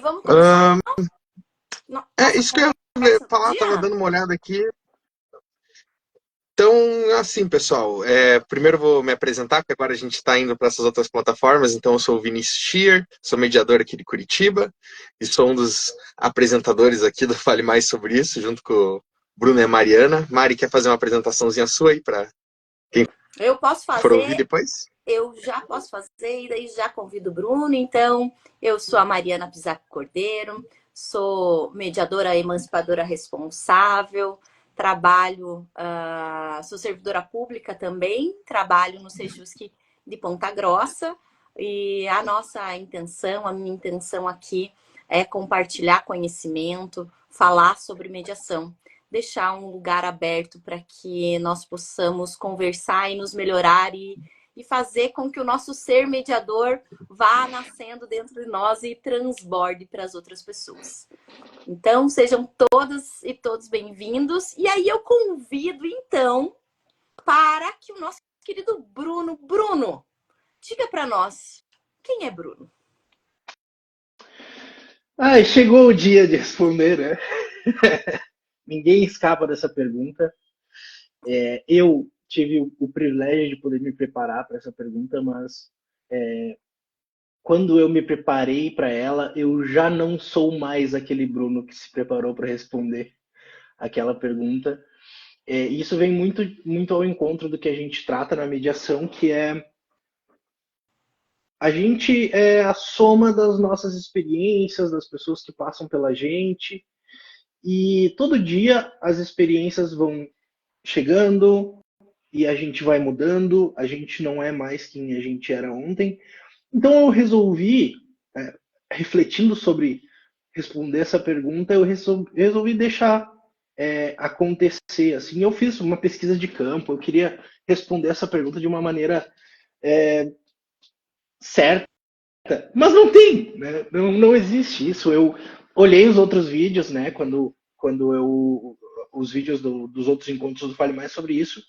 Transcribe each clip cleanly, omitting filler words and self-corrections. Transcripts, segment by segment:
Vamos começar? Ahn, Nossa isso que eu ia conversa do falar, tava dia? dando uma olhada aqui. Então, assim, pessoal, primeiro eu vou me apresentar, porque agora a gente está indo para essas outras plataformas. Então, eu sou o Vinícius Schier, sou mediador aqui de Curitiba e sou um dos apresentadores aqui do Fale Mais Sobre Isso, junto com o Bruno e a Mariana. Mari, quer fazer uma apresentaçãozinha sua aí para quem Eu posso for ouvir fazer, depois? eu já posso fazer, e daí já convido o Bruno. Então, eu sou a Mariana Pisac Cordeiro, sou mediadora emancipadora responsável, trabalho, sou servidora pública também, trabalho no Sejusc de Ponta Grossa, e a nossa intenção, a minha intenção aqui é compartilhar conhecimento, falar sobre mediação, deixar um lugar aberto para que nós possamos conversar e nos melhorar e fazer com que o nosso ser mediador vá nascendo dentro de nós e transborde para as outras pessoas. Então, sejam todas e todos bem-vindos. E aí eu convido, então, para que o nosso querido Bruno, diga para nós, quem é Bruno? Ai, chegou o dia de responder, né? Ninguém escapa dessa pergunta. Eu tive o privilégio de poder me preparar para essa pergunta, mas quando eu me preparei para ela, eu já não sou mais aquele Bruno que se preparou para responder aquela pergunta. Isso vem muito, muito ao encontro do que a gente trata na mediação, que é a gente é a soma das nossas experiências, das pessoas que passam pela gente, e todo dia as experiências vão chegando e a gente vai mudando, a gente não é mais quem a gente era ontem. Então eu resolvi, refletindo sobre responder essa pergunta, eu resolvi deixar acontecer. Assim, eu fiz uma pesquisa de campo, eu queria responder essa pergunta de uma maneira certa, mas não tem, né? Não existe isso. Eu olhei os outros vídeos, né? Quando eu os vídeos dos outros encontros do Fale Mais sobre isso.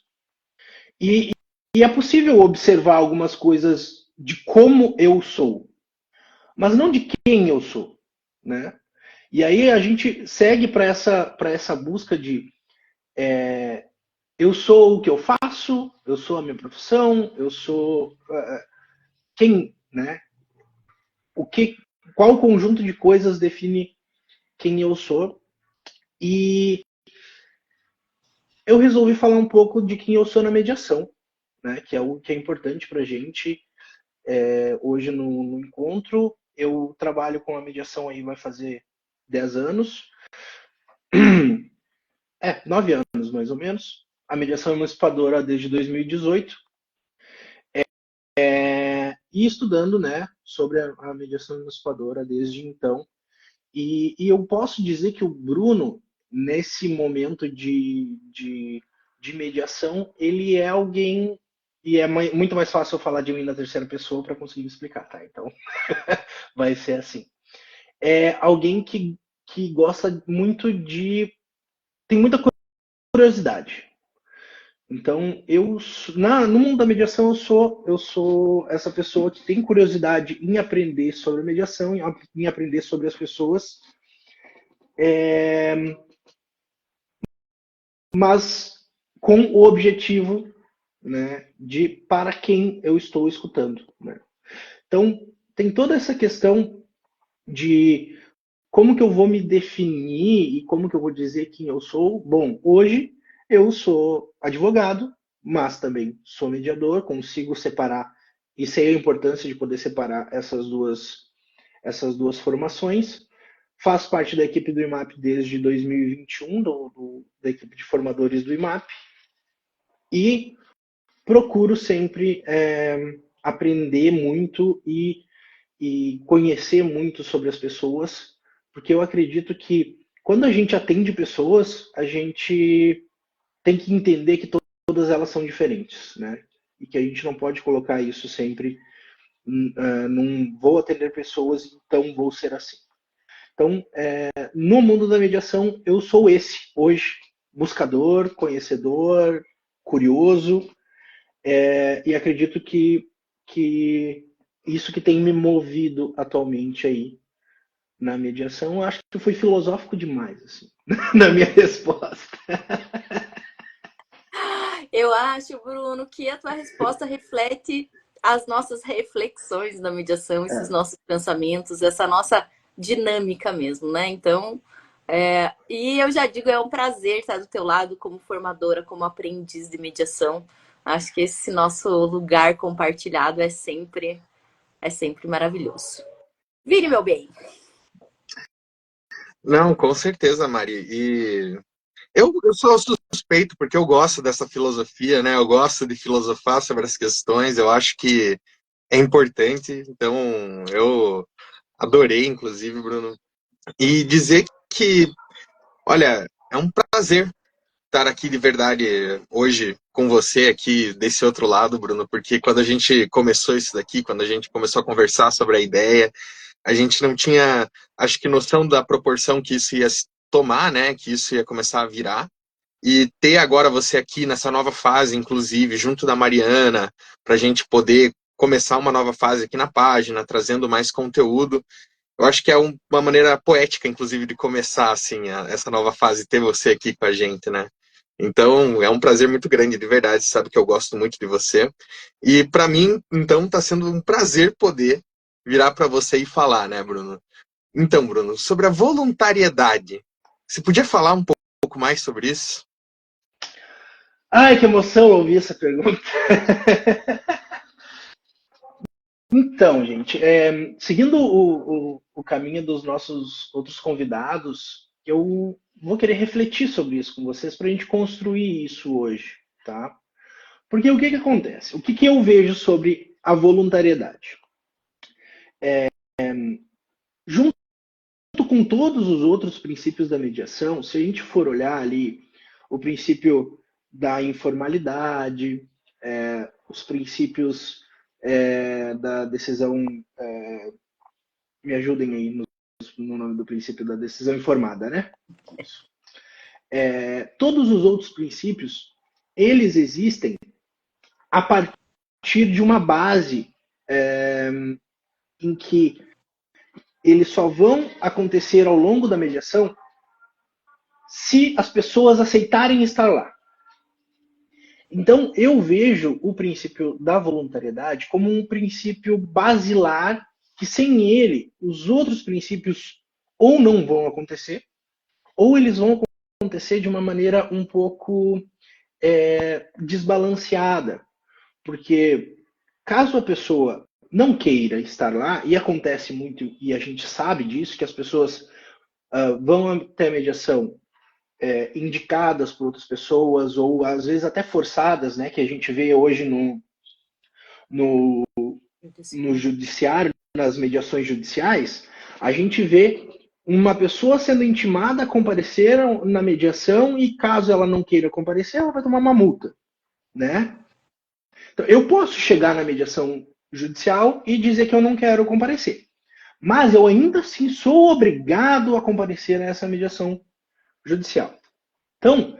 E, e é possível observar algumas coisas de como eu sou, mas não de quem eu sou, né? E aí a gente segue para essa busca de eu sou o que eu faço, eu sou a minha profissão, eu sou quem, né? O que, qual conjunto de coisas define quem eu sou? E eu resolvi falar um pouco de quem eu sou na mediação, né? Que é o que é importante para a gente hoje no encontro. Eu trabalho com a mediação aí vai fazer 10 anos. 9 anos mais ou menos. A mediação emancipadora desde 2018. E estudando, né, sobre a mediação emancipadora desde então. E eu posso dizer que o Bruno, nesse momento de mediação, ele é alguém. E é muito mais fácil eu falar de mim na terceira pessoa para conseguir me explicar, tá? Então, vai ser assim. É alguém que gosta muito de. Tem muita curiosidade. Então, no mundo da mediação, eu sou essa pessoa que tem curiosidade em aprender sobre a mediação, em aprender sobre as pessoas, mas com o objetivo, né, de para quem eu estou escutando. Né? Então, tem toda essa questão de como que eu vou me definir e como que eu vou dizer quem eu sou. Bom, hoje eu sou advogado, mas também sou mediador, consigo separar, e sei a importância de poder separar essas duas formações. Faço parte da equipe do IMAP desde 2021, da equipe de formadores do IMAP, e procuro sempre aprender muito e conhecer muito sobre as pessoas, porque eu acredito que quando a gente atende pessoas, a gente tem que entender que todas elas são diferentes, né? E que a gente não pode colocar isso sempre num vou atender pessoas, então vou ser assim. Então, no mundo da mediação, eu sou esse hoje, buscador, conhecedor, curioso, e acredito que isso que tem me movido atualmente aí na mediação, eu acho que foi filosófico demais, assim, na minha resposta. Eu acho, Bruno, que a tua resposta reflete as nossas reflexões na mediação, esses nossos pensamentos, essa nossa dinâmica mesmo, né? Então, e eu já digo, é um prazer estar do teu lado como formadora, como aprendiz de mediação. Acho que esse nosso lugar compartilhado é sempre maravilhoso. Vire, meu bem. Não, com certeza, Mari. E eu sou suspeito porque eu gosto dessa filosofia, né? Eu gosto de filosofar sobre as questões, eu acho que é importante. Então, eu adorei, inclusive, Bruno. E dizer que, olha, é um prazer estar aqui de verdade hoje com você aqui desse outro lado, Bruno, porque quando a gente começou isso daqui, quando a gente começou a conversar sobre a ideia, a gente não tinha, acho que, noção da proporção que isso ia tomar, né? Que isso ia começar a virar. E ter agora você aqui nessa nova fase, inclusive, junto da Mariana, para a gente poder começar uma nova fase aqui na página, trazendo mais conteúdo. Eu acho que é uma maneira poética, inclusive, de começar assim essa nova fase, ter você aqui com a gente, né? Então, é um prazer muito grande, de verdade. Você sabe que eu gosto muito de você. E para mim, então, está sendo um prazer poder virar para você e falar, né, Bruno? Então, Bruno, sobre a voluntariedade, você podia falar um pouco mais sobre isso? Ai, que emoção ouvir essa pergunta. Então, gente, seguindo o caminho dos nossos outros convidados, eu vou querer refletir sobre isso com vocês para a gente construir isso hoje, tá? Porque o que que acontece? O que que eu vejo sobre a voluntariedade? Junto com todos os outros princípios da mediação, se a gente for olhar ali o princípio da informalidade, os princípios da decisão, me ajudem aí no nome do princípio da decisão informada, né? Todos os outros princípios, eles existem a partir de uma base em que eles só vão acontecer ao longo da mediação se as pessoas aceitarem estar lá. Então, eu vejo o princípio da voluntariedade como um princípio basilar que, sem ele, os outros princípios ou não vão acontecer, ou eles vão acontecer de uma maneira um pouco desbalanceada. Porque caso a pessoa não queira estar lá, e acontece muito, e a gente sabe disso, que as pessoas vão até a mediação indicadas por outras pessoas, ou às vezes até forçadas, né, que a gente vê hoje no judiciário, nas mediações judiciais, a gente vê uma pessoa sendo intimada a comparecer na mediação e caso ela não queira comparecer, ela vai tomar uma multa, né? Então, eu posso chegar na mediação judicial e dizer que eu não quero comparecer, mas eu ainda assim sou obrigado a comparecer nessa mediação judicial. Então,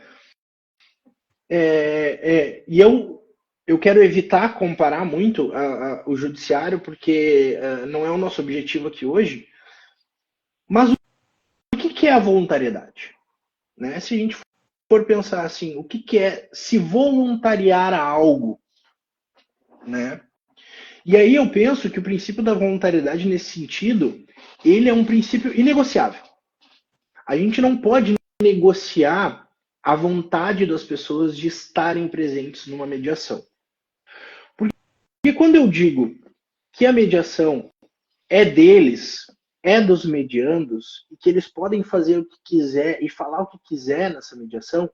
e eu quero evitar comparar muito o judiciário, porque não é o nosso objetivo aqui hoje, mas o que é a voluntariedade? Né? Se a gente for pensar assim, o que é se voluntariar a algo? Né? E aí eu penso que o princípio da voluntariedade, nesse sentido, ele é um princípio inegociável. A gente não pode negociar a vontade das pessoas de estarem presentes numa mediação. Porque quando eu digo que a mediação é deles, é dos mediandos, e que eles podem fazer o que quiser e falar o que quiser nessa mediação,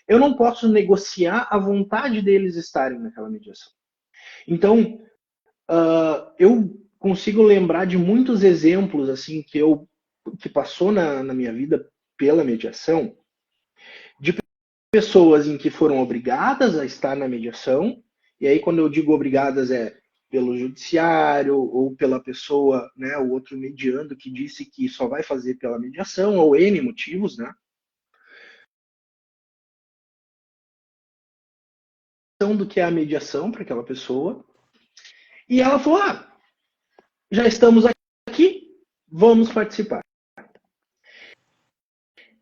eu não posso negociar a vontade deles estarem naquela mediação. Então, eu consigo lembrar de muitos exemplos assim que passou na minha vida pela mediação, de pessoas em que foram obrigadas a estar na mediação, e aí quando eu digo obrigadas pelo judiciário ou pela pessoa, né, o outro mediando que disse que só vai fazer pela mediação, ou N motivos, né? Do que é a mediação para aquela pessoa. E ela falou: já estamos aqui, vamos participar.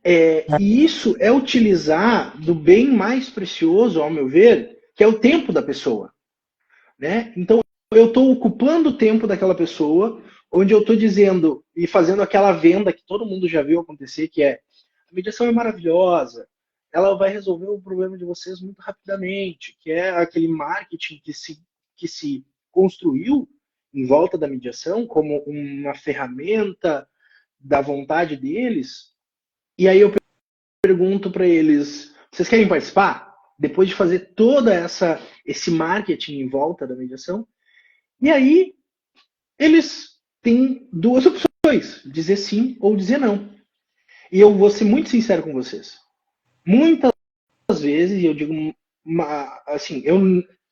E isso é utilizar do bem mais precioso, ao meu ver, que é o tempo da pessoa, né? Então, eu estou ocupando o tempo daquela pessoa, onde eu estou dizendo e fazendo aquela venda que todo mundo já viu acontecer, que é: a mediação é maravilhosa, ela vai resolver o problema de vocês muito rapidamente, que é aquele marketing que se construiu em volta da mediação como uma ferramenta da vontade deles. E aí eu pergunto para eles: vocês querem participar? Depois de fazer toda esse marketing em volta da mediação. E aí eles têm duas opções: dizer sim ou dizer não. E eu vou ser muito sincero com vocês. Muitas vezes, e eu digo assim, eu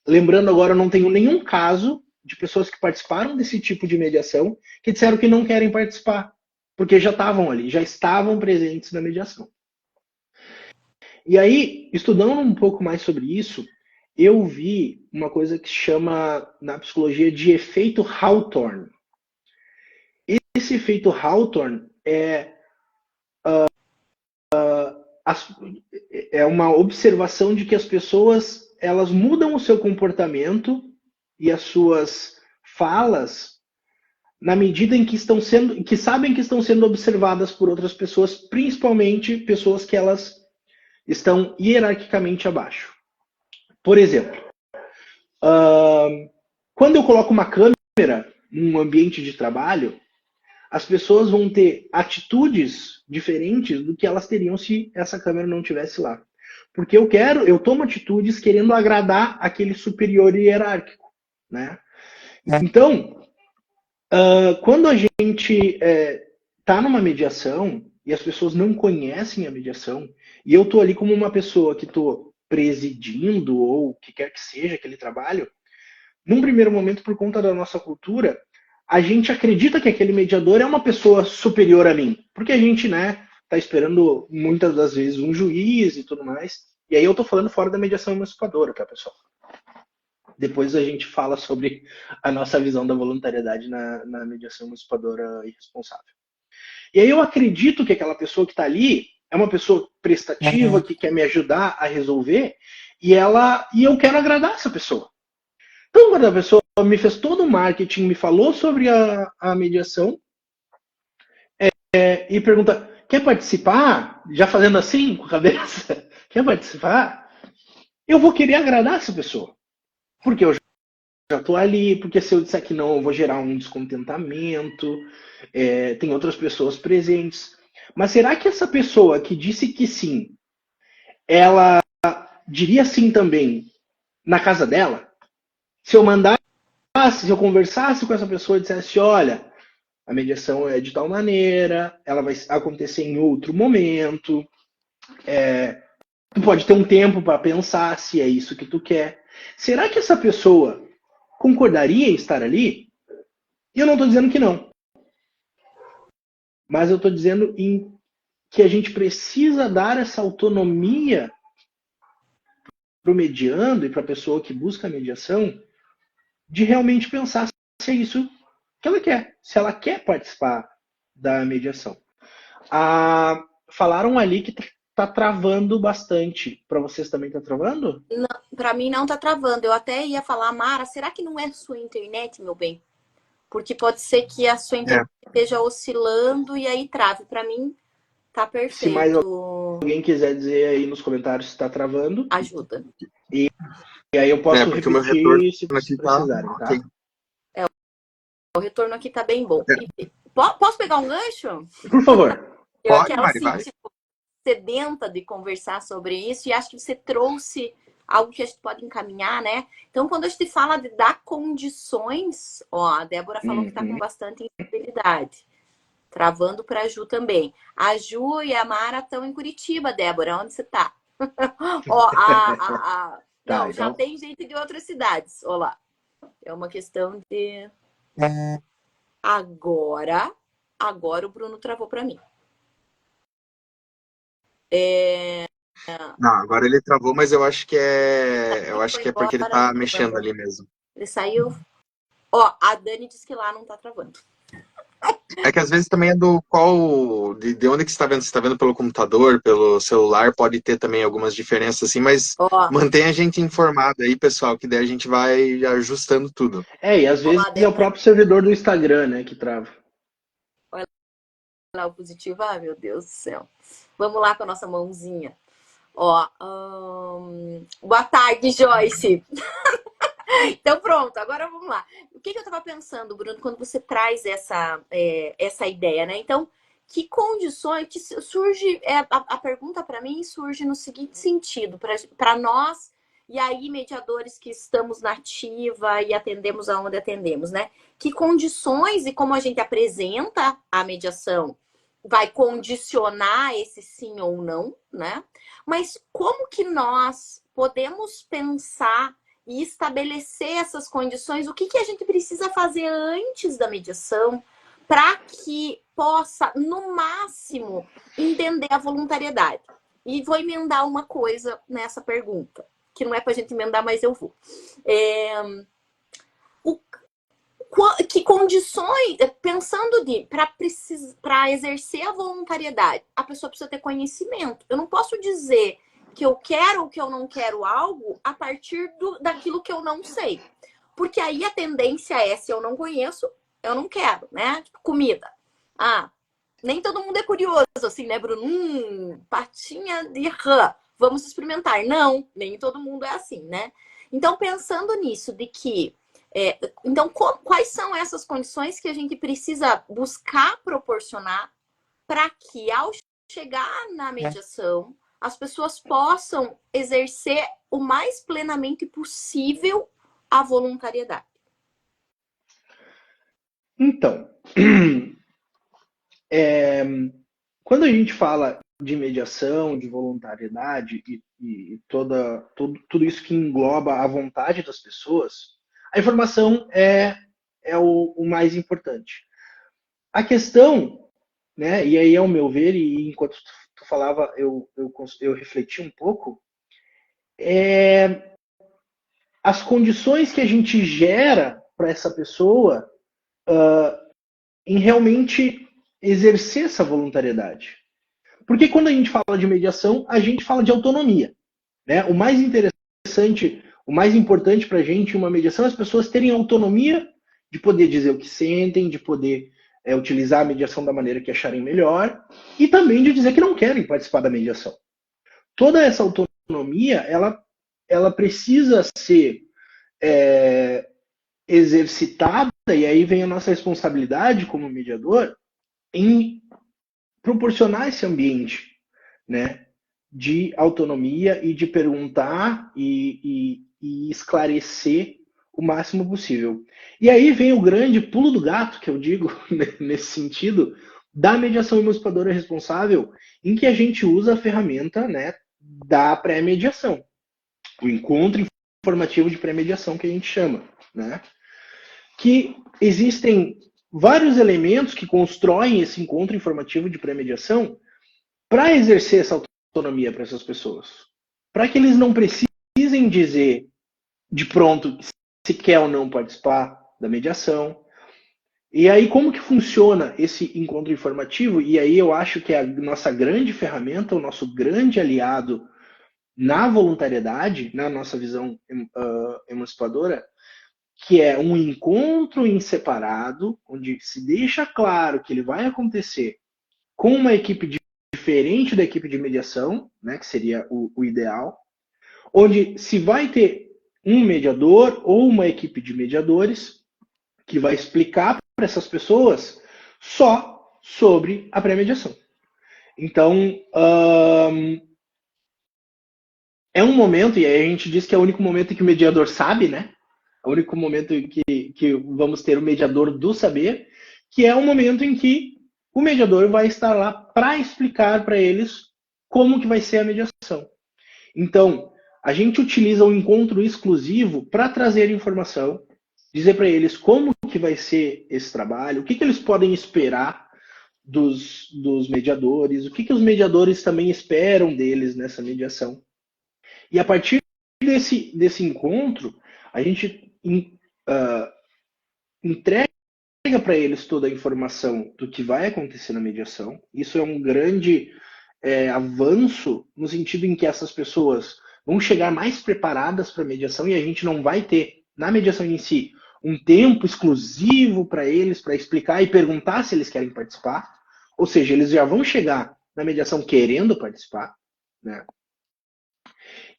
lembrando agora, eu não tenho nenhum caso de pessoas que participaram desse tipo de mediação que disseram que não querem participar, porque já estavam ali, já estavam presentes na mediação. E aí, estudando um pouco mais sobre isso, eu vi uma coisa que se chama, na psicologia, de efeito Hawthorne. Esse efeito Hawthorne é uma observação de que as pessoas elas mudam o seu comportamento e as suas falas na medida em que sabem que estão sendo observadas por outras pessoas, principalmente pessoas que elas estão hierarquicamente abaixo. Por exemplo, quando eu coloco uma câmera num ambiente de trabalho, as pessoas vão ter atitudes diferentes do que elas teriam se essa câmera não estivesse lá. Porque eu tomo atitudes querendo agradar aquele superior hierárquico, né? Então, quando a gente está numa mediação e as pessoas não conhecem a mediação, e eu estou ali como uma pessoa que estou presidindo ou o que quer que seja aquele trabalho, num primeiro momento, por conta da nossa cultura, a gente acredita que aquele mediador é uma pessoa superior a mim, porque a gente, né, tá esperando muitas das vezes um juiz e tudo mais. E aí eu tô falando fora da mediação emancipadora, tá, pessoal? Depois a gente fala sobre a nossa visão da voluntariedade na mediação emancipadora e responsável. E aí eu acredito que aquela pessoa que está ali é uma pessoa prestativa, que quer me ajudar a resolver, e eu quero agradar essa pessoa. Então, quando a pessoa me fez todo o marketing, me falou sobre a mediação, e pergunta: quer participar? Já fazendo assim com a cabeça, quer participar? Eu vou querer agradar essa pessoa. Porque eu já estou ali, porque se eu disser que não, eu vou gerar um descontentamento, tem outras pessoas presentes. Mas será que essa pessoa que disse que sim, ela diria sim também na casa dela? Se eu mandasse, se eu conversasse com essa pessoa e dissesse: olha, a mediação é de tal maneira, ela vai acontecer em outro momento, tu pode ter um tempo para pensar se é isso que tu quer. Será que essa pessoa concordaria em estar ali? E eu não estou dizendo que não. Mas eu estou dizendo que a gente precisa dar essa autonomia para o mediando e para a pessoa que busca a mediação de realmente pensar se é isso que ela quer, se ela quer participar da mediação. Falaram ali que tá travando bastante. Para vocês também tá travando? Para mim não tá travando. Eu até ia falar: Mara, será que não é sua internet, meu bem? Porque pode ser que a sua internet esteja oscilando e aí trave. Para mim tá perfeito. Se mais alguém quiser dizer aí nos comentários se tá travando, ajuda. E aí eu posso repetir o meu retorno se precisarem, tá? Okay. O retorno aqui tá bem bom. Posso pegar um gancho? Por favor. Eu quero, assim, tipo, sedenta de conversar sobre isso, e acho que você trouxe algo que a gente pode encaminhar, né? Então, quando a gente fala de dar condições, ó, a Débora falou que tá com bastante instabilidade. Travando para a Ju também. A Ju e a Mara estão em Curitiba, Débora. Onde você tá? Ó, não, já tem gente de outras cidades. Olha lá. É uma questão de... Agora o Bruno travou para mim. Não, agora ele travou, mas eu acho que é porque ele tá mexendo ali mesmo. Ele saiu. Ó, a Dani disse que lá não tá travando. É que às vezes também é do qual. De onde que você está vendo? Você está vendo pelo computador, pelo celular, pode ter também algumas diferenças assim, mas Ó, mantém a gente informado aí, pessoal, que daí a gente vai ajustando tudo. E às vezes ó, é o Débora, próprio servidor do Instagram, né, que trava. olha lá o positivo. Ah, meu Deus do céu. Vamos lá com a nossa mãozinha. Ó, boa tarde, Joyce. Então, pronto, agora vamos lá. O que eu estava pensando, Bruno, quando você traz essa ideia, né? Então, que condições que surge a pergunta para mim surge no seguinte sentido, para nós e aí mediadores que estamos na ativa e atendemos aonde atendemos, né? Que condições e como a gente apresenta a mediação vai condicionar esse sim ou não, né? Mas como que nós podemos pensar e estabelecer essas condições, o que a gente precisa fazer antes da mediação para que possa, no máximo, entender a voluntariedade. E vou emendar uma coisa nessa pergunta, que não é para a gente emendar, mas eu vou. Que condições, pensando para exercer a voluntariedade, a pessoa precisa ter conhecimento. Eu não posso dizer que eu quero ou que eu não quero algo a partir daquilo que eu não sei. Porque aí a tendência é, se eu não conheço, eu não quero, né? Tipo, comida. Ah, nem todo mundo é curioso, assim, né, Bruno? Patinha de rã, vamos experimentar. Não, nem todo mundo é assim, né? Então, pensando nisso, de que então, quais são essas condições que a gente precisa buscar proporcionar para que, ao chegar na mediação, as pessoas possam exercer o mais plenamente possível a voluntariedade? Então, quando a gente fala de mediação, de voluntariedade e tudo isso que engloba a vontade das pessoas, a informação é o mais importante. A questão, né, e aí é o meu ver, e enquanto tu falava, eu refleti um pouco, as condições que a gente gera para essa pessoa em realmente exercer essa voluntariedade. Porque quando a gente fala de mediação, a gente fala de autonomia. Né? O mais interessante, o mais importante para a gente em uma mediação é as pessoas terem autonomia de poder dizer o que sentem, de poder utilizar a mediação da maneira que acharem melhor e também de dizer que não querem participar da mediação. Toda essa autonomia, ela precisa ser exercitada, e aí vem a nossa responsabilidade como mediador em proporcionar esse ambiente, né, de autonomia e de perguntar e esclarecer o máximo possível. E aí vem o grande pulo do gato, que eu digo nesse sentido, da mediação emancipadora responsável, em que a gente usa a ferramenta, né, da pré-mediação, o encontro informativo de pré-mediação que a gente chama, né, que existem vários elementos que constroem esse encontro informativo de pré-mediação para exercer essa autonomia para essas pessoas. Para que eles não precisem dizer de pronto se quer ou não participar da mediação. E aí, como que funciona esse encontro informativo? E aí eu acho que é a nossa grande ferramenta, o nosso grande aliado na voluntariedade, na nossa visão emancipadora, que é um encontro em separado, onde se deixa claro que ele vai acontecer com uma equipe diferente da equipe de mediação, né, que seria o ideal, onde se vai ter um mediador ou uma equipe de mediadores que vai explicar para essas pessoas só sobre a pré-mediação. Então, é um momento, e aí a gente diz que é o único momento em que o mediador sabe, né? É o único momento em que vamos ter o mediador do saber, que é o momento em que o mediador vai estar lá para explicar para eles como que vai ser a mediação. Então, a gente utiliza um encontro exclusivo para trazer informação, dizer para eles como que vai ser esse trabalho, o que eles podem esperar dos mediadores, o que os mediadores também esperam deles nessa mediação. E a partir desse encontro, a gente entrega entrega para eles toda a informação do que vai acontecer na mediação. Isso é um grande avanço no sentido em que essas pessoas vão chegar mais preparadas para a mediação e a gente não vai ter, na mediação em si, um tempo exclusivo para eles, para explicar e perguntar se eles querem participar. Ou seja, eles já vão chegar na mediação querendo participar, né?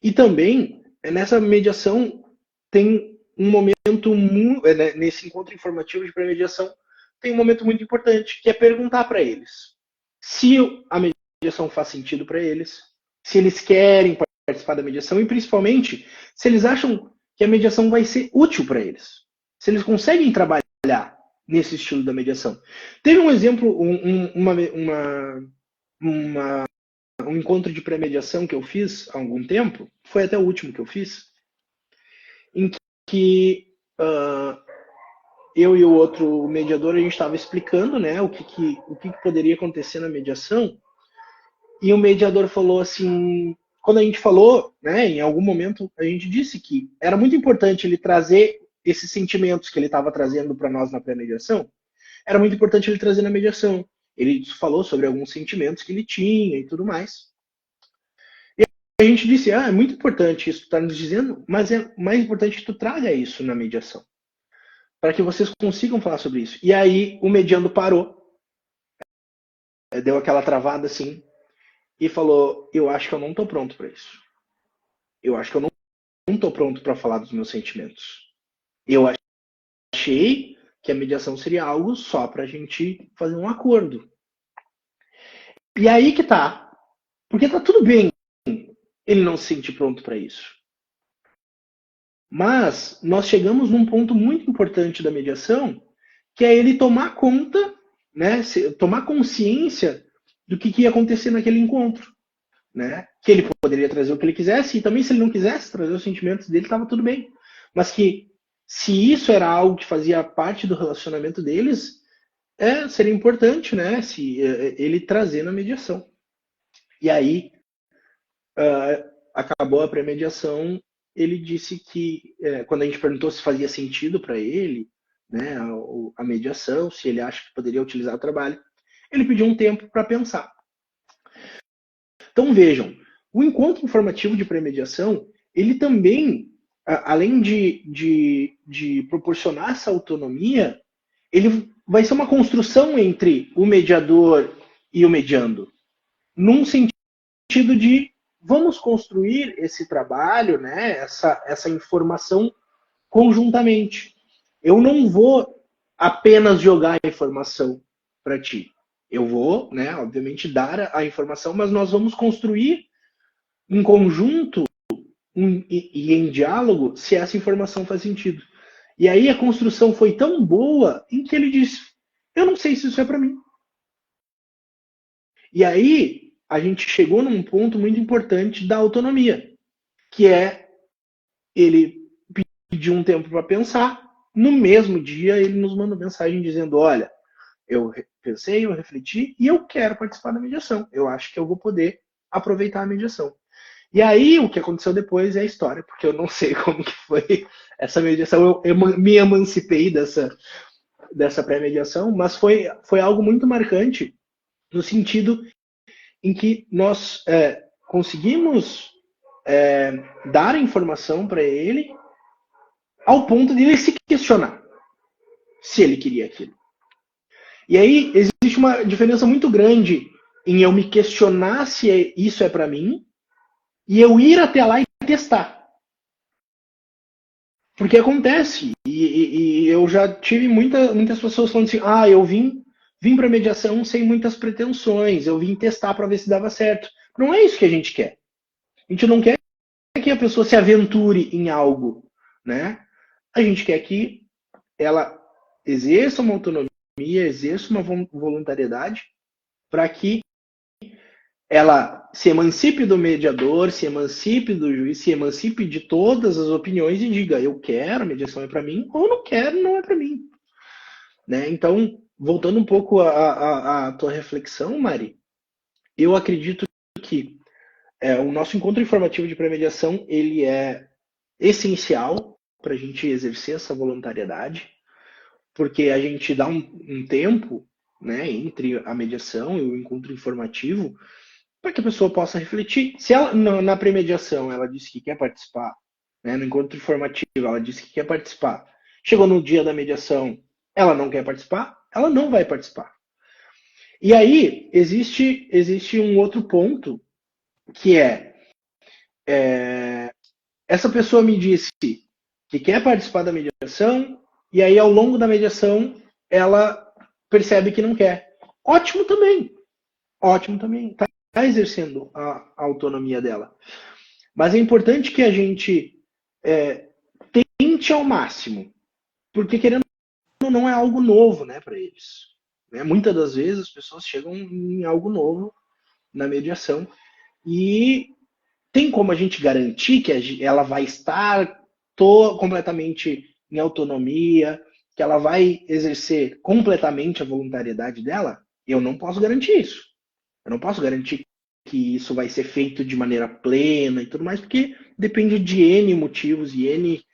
E também, nessa mediação, tem um momento, nesse encontro informativo de pré-mediação, tem um momento muito importante, que é perguntar para eles se a mediação faz sentido para eles, se eles querem participar da mediação e, principalmente, se eles acham que a mediação vai ser útil para eles. Se eles conseguem trabalhar nesse estilo da mediação. Teve um exemplo, um encontro de pré-mediação que eu fiz há algum tempo, foi até o último que eu fiz, em que eu e o outro mediador, a gente estava explicando, né, o que poderia acontecer na mediação, e o mediador falou assim, quando a gente falou, né, em algum momento, a gente disse que era muito importante ele trazer esses sentimentos que ele estava trazendo para nós na pré-mediação, era muito importante ele trazer na mediação. Ele falou sobre alguns sentimentos que ele tinha e tudo mais. E a gente disse, é muito importante isso que tu está nos dizendo, mas é mais importante que tu traga isso na mediação, para que vocês consigam falar sobre isso. E aí o mediando parou, deu aquela travada assim, e falou, eu acho que eu não estou pronto para isso. Eu acho que eu não estou pronto para falar dos meus sentimentos. Eu achei que a mediação seria algo só para a gente fazer um acordo. E aí que tá. Porque tá tudo bem ele não se sentir pronto para isso. Mas nós chegamos num ponto muito importante da mediação, que é ele tomar conta, né, tomar consciência do que ia acontecer naquele encontro. Né? Que ele poderia trazer o que ele quisesse, e também se ele não quisesse trazer os sentimentos dele, estava tudo bem. Mas que se isso era algo que fazia parte do relacionamento deles, seria importante, né, se ele trazer na mediação. E aí, acabou a pré-mediação, ele disse que, quando a gente perguntou se fazia sentido para ele, né, a mediação, se ele acha que poderia utilizar o trabalho, ele pediu um tempo para pensar. Então vejam, o encontro informativo de pré-mediação, ele também, além de proporcionar essa autonomia, ele vai ser uma construção entre o mediador e o mediando, num sentido de vamos construir esse trabalho, né, essa informação conjuntamente. Eu não vou apenas jogar a informação para ti. Eu vou, né, obviamente, dar a informação, mas nós vamos construir em conjunto e em diálogo se essa informação faz sentido. E aí a construção foi tão boa em que ele disse, eu não sei se isso é para mim. E aí a gente chegou num ponto muito importante da autonomia, que é ele pedir um tempo para pensar, no mesmo dia ele nos mandou mensagem dizendo, olha, eu pensei, eu refleti e eu quero participar da mediação. Eu acho que eu vou poder aproveitar a mediação. E aí, o que aconteceu depois é a história, porque eu não sei como que foi essa mediação. Eu me emancipei dessa pré-mediação, mas foi algo muito marcante no sentido em que nós conseguimos dar a informação para ele ao ponto de ele se questionar se ele queria aquilo. E aí existe uma diferença muito grande em eu me questionar se isso é para mim e eu ir até lá e testar. Porque acontece, e eu já tive muitas pessoas falando assim, eu vim para mediação sem muitas pretensões, eu vim testar para ver se dava certo. Não é isso que a gente quer. A gente não quer que a pessoa se aventure em algo, né? A gente quer que ela exerça uma autonomia, exerça uma voluntariedade para que ela se emancipe do mediador, se emancipe do juiz, se emancipe de todas as opiniões e diga, eu quero, a mediação é para mim, ou não quero, não é para mim. Né? Então, voltando um pouco à tua reflexão, Mari, eu acredito que o nosso encontro informativo de pré-mediação, ele é essencial para a gente exercer essa voluntariedade. porque a gente dá um tempo, né, entre a mediação e o encontro informativo para que a pessoa possa refletir. Se ela, na premediação ela disse que quer participar, né, no encontro informativo ela disse que quer participar, chegou no dia da mediação, ela não quer participar, ela não vai participar. E aí existe um outro ponto que essa pessoa me disse que quer participar da mediação e aí ao longo da mediação ela percebe que não quer. Ótimo também. Ótimo também. Está exercendo a autonomia dela. Mas é importante que a gente tente ao máximo, porque querendo ou não é algo novo, né, para eles. Né? Muitas das vezes as pessoas chegam em algo novo na mediação e tem como a gente garantir que ela vai estar completamente em autonomia, que ela vai exercer completamente a voluntariedade dela? Eu não posso garantir isso. Eu não posso garantir que isso vai ser feito de maneira plena e tudo mais, porque depende de N motivos e N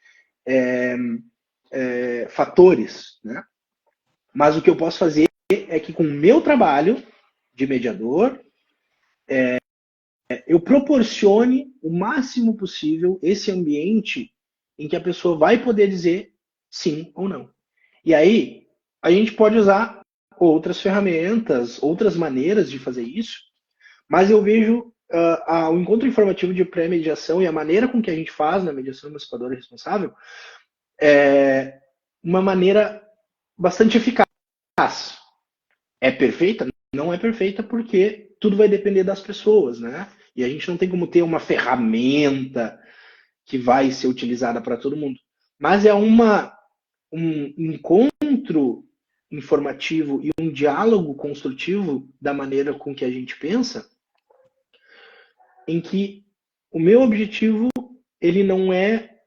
fatores, né? Mas o que eu posso fazer é que com o meu trabalho de mediador, eu proporcione o máximo possível esse ambiente em que a pessoa vai poder dizer sim ou não. E aí, a gente pode usar outras ferramentas, outras maneiras de fazer isso, mas eu vejo o encontro informativo de pré-mediação e a maneira com que a gente faz na mediação emancipadora responsável é uma maneira bastante eficaz. É perfeita? Não é perfeita porque tudo vai depender das pessoas, né? E a gente não tem como ter uma ferramenta que vai ser utilizada para todo mundo. Mas é um encontro informativo e um diálogo construtivo da maneira com que a gente pensa, em que o meu objetivo ele não é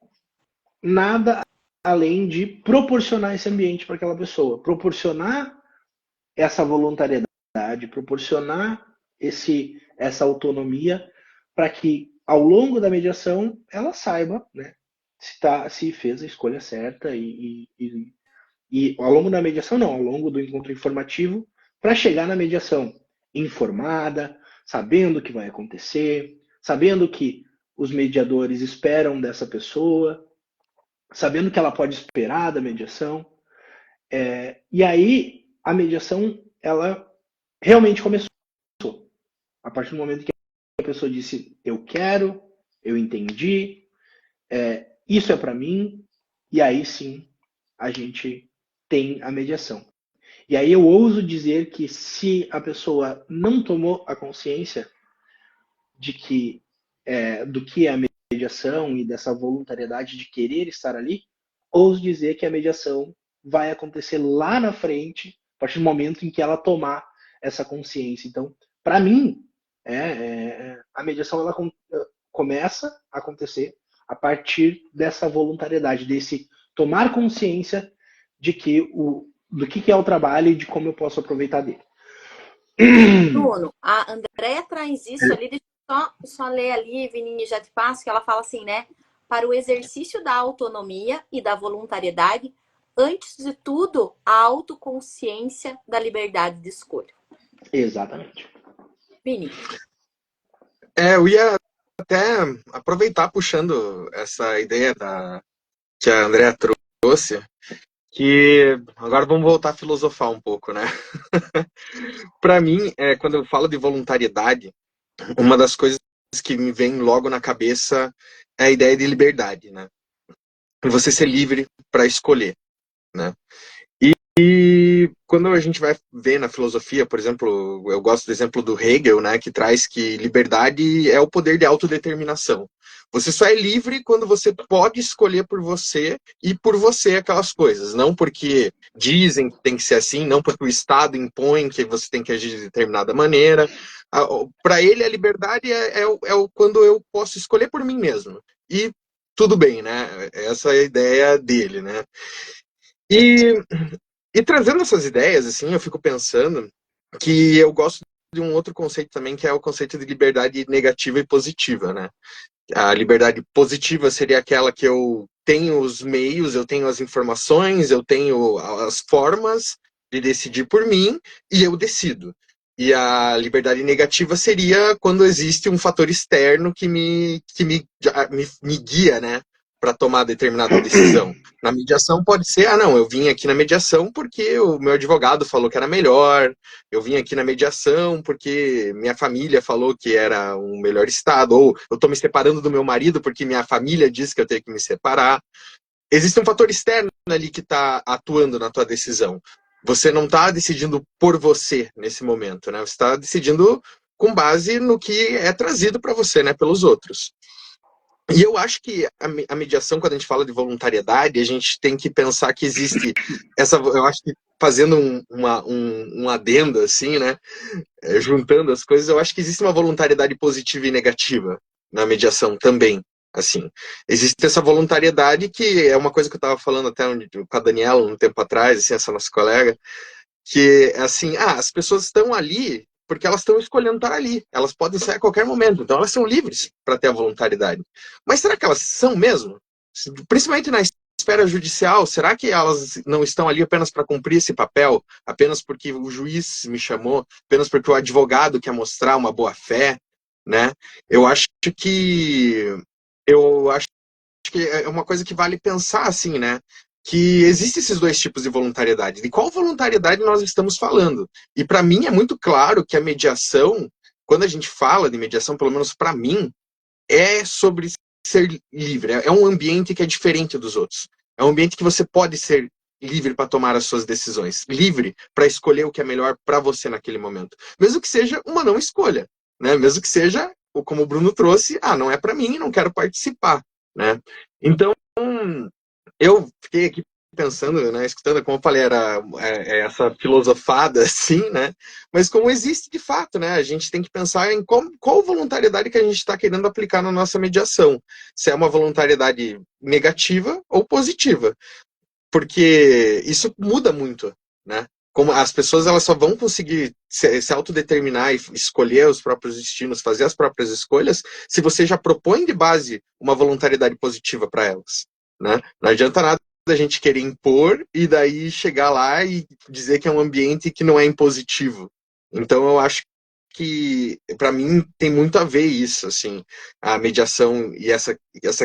nada além de proporcionar esse ambiente para aquela pessoa, proporcionar essa voluntariedade, proporcionar essa autonomia para que ao longo da mediação ela saiba, né, se fez a escolha certa e ao longo da mediação não, ao longo do encontro informativo, para chegar na mediação informada, sabendo o que vai acontecer, sabendo que os mediadores esperam dessa pessoa, sabendo que ela pode esperar da mediação. E aí a mediação ela realmente começou. A partir do momento que a pessoa disse eu quero, eu entendi, isso é para mim, e aí sim a gente tem a mediação. E aí eu ouso dizer que se a pessoa não tomou a consciência de que do que é a mediação e dessa voluntariedade de querer estar ali, ouso dizer que a mediação vai acontecer lá na frente, a partir do momento em que ela tomar essa consciência. Então, para mim, a mediação ela começa a acontecer a partir dessa voluntariedade, desse tomar consciência de que do que é o trabalho e de como eu posso aproveitar dele. Bruno, a Andréia traz isso ali, deixa eu só ler ali, Vinícius, já te passo, que ela fala assim, né? Para o exercício da autonomia e da voluntariedade, antes de tudo, a autoconsciência da liberdade de escolha. Exatamente. Vinícius. Eu ia até aproveitar puxando essa ideia que a Andréa trouxe, que agora vamos voltar a filosofar um pouco, né? Para mim, quando eu falo de voluntariedade, uma das coisas que me vem logo na cabeça é a ideia de liberdade, né? Você ser livre para escolher, né? E quando a gente vai ver na filosofia, por exemplo, eu gosto do exemplo do Hegel, né, que traz que liberdade é o poder de autodeterminação. Você só é livre quando você pode escolher por você e por você aquelas coisas. Não porque dizem que tem que ser assim, não porque o Estado impõe que você tem que agir de determinada maneira. Para ele, a liberdade é quando eu posso escolher por mim mesmo. E tudo bem, né? Essa é a ideia dele, né? E trazendo essas ideias, assim, eu fico pensando que eu gosto de um outro conceito também, que é o conceito de liberdade negativa e positiva, né? A liberdade positiva seria aquela que eu tenho os meios, eu tenho as informações, eu tenho as formas de decidir por mim e eu decido. E a liberdade negativa seria quando existe um fator externo que me guia, né, para tomar determinada decisão. Na mediação pode ser, não, eu vim aqui na mediação porque o meu advogado falou que era melhor, eu vim aqui na mediação porque minha família falou que era um melhor estado, ou eu estou me separando do meu marido porque minha família disse que eu tenho que me separar. Existe um fator externo ali que está atuando na tua decisão. Você não está decidindo por você nesse momento, né? Você está decidindo com base no que é trazido para você, né, pelos outros. E eu acho que a mediação, quando a gente fala de voluntariedade, a gente tem que pensar que existe essa, eu acho que fazendo um adendo, assim, né, juntando as coisas, eu acho que existe uma voluntariedade positiva e negativa na mediação também. Assim, existe essa voluntariedade que é uma coisa que eu estava falando até com a Daniela um tempo atrás, assim, essa nossa colega, que é assim, as pessoas estão ali porque elas estão escolhendo estar ali. Elas podem sair a qualquer momento, então elas são livres para ter a voluntariedade. Mas será que elas são mesmo? Principalmente na esfera judicial, será que elas não estão ali apenas para cumprir esse papel? Apenas porque o juiz me chamou? Apenas porque o advogado quer mostrar uma boa fé? Né? Eu acho que é uma coisa que vale pensar assim, né? Que existem esses dois tipos de voluntariedade. De qual voluntariedade nós estamos falando? E para mim é muito claro que a mediação, quando a gente fala de mediação, pelo menos para mim, é sobre ser livre. É um ambiente que é diferente dos outros. É um ambiente que você pode ser livre para tomar as suas decisões, livre para escolher o que é melhor para você naquele momento, mesmo que seja uma não escolha, né? Mesmo que seja, como o Bruno trouxe, não é para mim, não quero participar, né? Então eu fiquei aqui pensando, né, escutando, como eu falei, era essa filosofada assim, né? Mas como existe de fato, né? A gente tem que pensar em qual voluntariedade que a gente está querendo aplicar na nossa mediação. Se é uma voluntariedade negativa ou positiva. Porque isso muda muito, né? Como as pessoas elas só vão conseguir se autodeterminar e escolher os próprios destinos, fazer as próprias escolhas, se você já propõe de base uma voluntariedade positiva para elas, né? Não adianta nada a gente querer impor e daí chegar lá e dizer que é um ambiente que não é impositivo. Então eu acho que para mim tem muito a ver isso, assim, a mediação e essa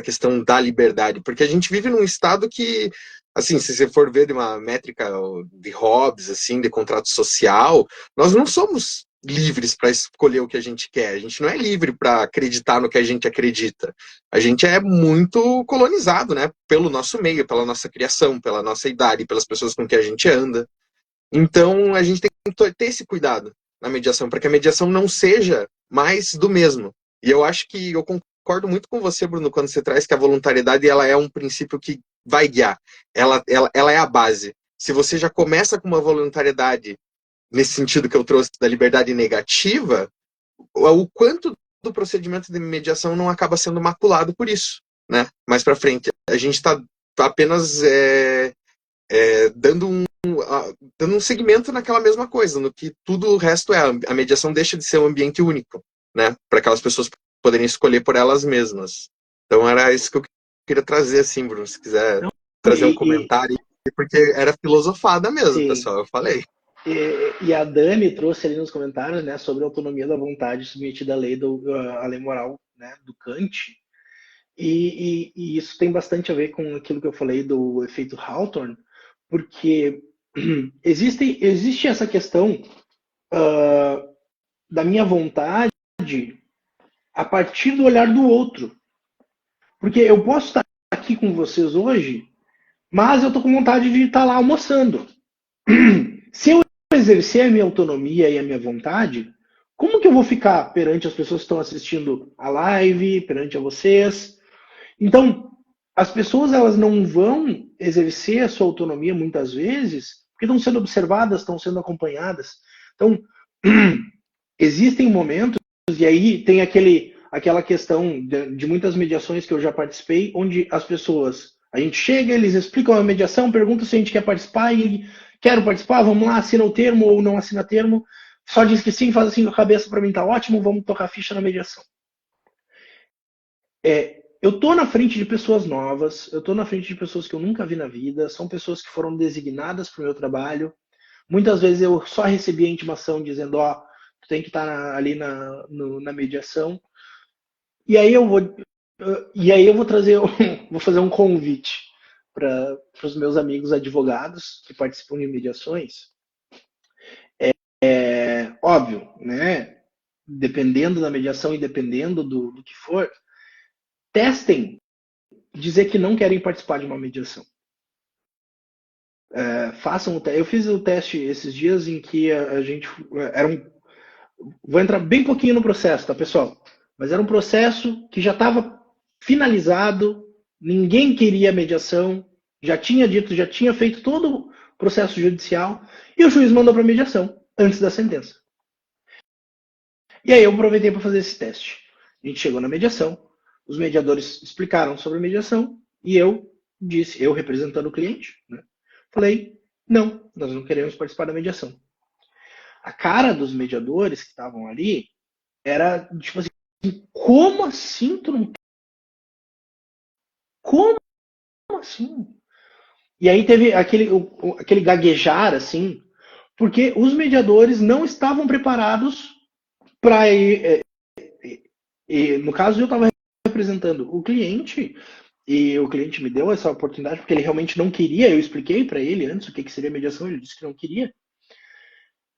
questão da liberdade, porque a gente vive num estado que, assim, se você for ver de uma métrica de Hobbes, assim, de contrato social, nós não somos livres para escolher o que a gente quer. A gente não é livre para acreditar no que a gente acredita. A gente é muito colonizado, né? Pelo nosso meio, pela nossa criação, pela nossa idade, pelas pessoas com que a gente anda. Então, a gente tem que ter esse cuidado na mediação, para que a mediação não seja mais do mesmo. E eu acho que eu concordo muito com você, Bruno, quando você traz que a voluntariedade ela é um princípio que vai guiar. Ela é a base. Se você já começa com uma voluntariedade nesse sentido que eu trouxe da liberdade negativa, o quanto do procedimento de mediação não acaba sendo maculado por isso, né? Mais para frente, a gente está apenas dando um segmento naquela mesma coisa, no que tudo o resto a mediação deixa de ser um ambiente único, né? Para aquelas pessoas poderem escolher por elas mesmas. Então era isso que eu queria trazer, assim, Bruno, se quiser trazer um comentário, porque era filosofada mesmo, sim, pessoal, eu falei. E a Dani trouxe ali nos comentários, né, sobre a autonomia da vontade submetida à lei moral, né, do Kant. E isso tem bastante a ver com aquilo que eu falei do efeito Hawthorne, porque existe essa questão da minha vontade a partir do olhar do outro. Porque eu posso estar aqui com vocês hoje, mas eu estou com vontade de estar lá almoçando. Se eu exercer a minha autonomia e a minha vontade, como que eu vou ficar perante as pessoas que estão assistindo a live, perante a vocês? Então, as pessoas elas não vão exercer a sua autonomia muitas vezes porque estão sendo observadas, estão sendo acompanhadas. Então, existem momentos, e aí tem aquela questão de muitas mediações que eu já participei, onde as pessoas, a gente chega, eles explicam a mediação, perguntam se a gente quer participar, e quero participar, vamos lá, assina o termo ou não assina termo, só diz que sim, faz assim com a cabeça, para mim tá ótimo, vamos tocar a ficha na mediação. eu tô na frente de pessoas novas, eu tô na frente de pessoas que eu nunca vi na vida, são pessoas que foram designadas para o meu trabalho. Muitas vezes eu só recebi a intimação dizendo, ó, tu tem que estar ali na mediação. E aí eu vou trazer, vou fazer um convite para os meus amigos advogados que participam de mediações. É óbvio, né? Dependendo da mediação e dependendo do que for, testem dizer que não querem participar de uma mediação. Façam o teste. Eu fiz o teste esses dias em que a gente vou entrar bem pouquinho no processo, tá, pessoal? Mas era um processo que já estava finalizado, ninguém queria mediação, já tinha dito, já tinha feito todo o processo judicial e o juiz mandou para mediação antes da sentença. E aí eu aproveitei para fazer esse teste. A gente chegou na mediação, os mediadores explicaram sobre a mediação e eu disse, eu representando o cliente, né, falei, não, nós não queremos participar da mediação. A cara dos mediadores que estavam ali era tipo assim, como assim tu não... Como assim? E aí teve aquele gaguejar, assim, porque os mediadores não estavam preparados para ir. No caso, eu estava representando o cliente, e o cliente me deu essa oportunidade porque ele realmente não queria. Eu expliquei para ele antes o que seria mediação, ele disse que não queria.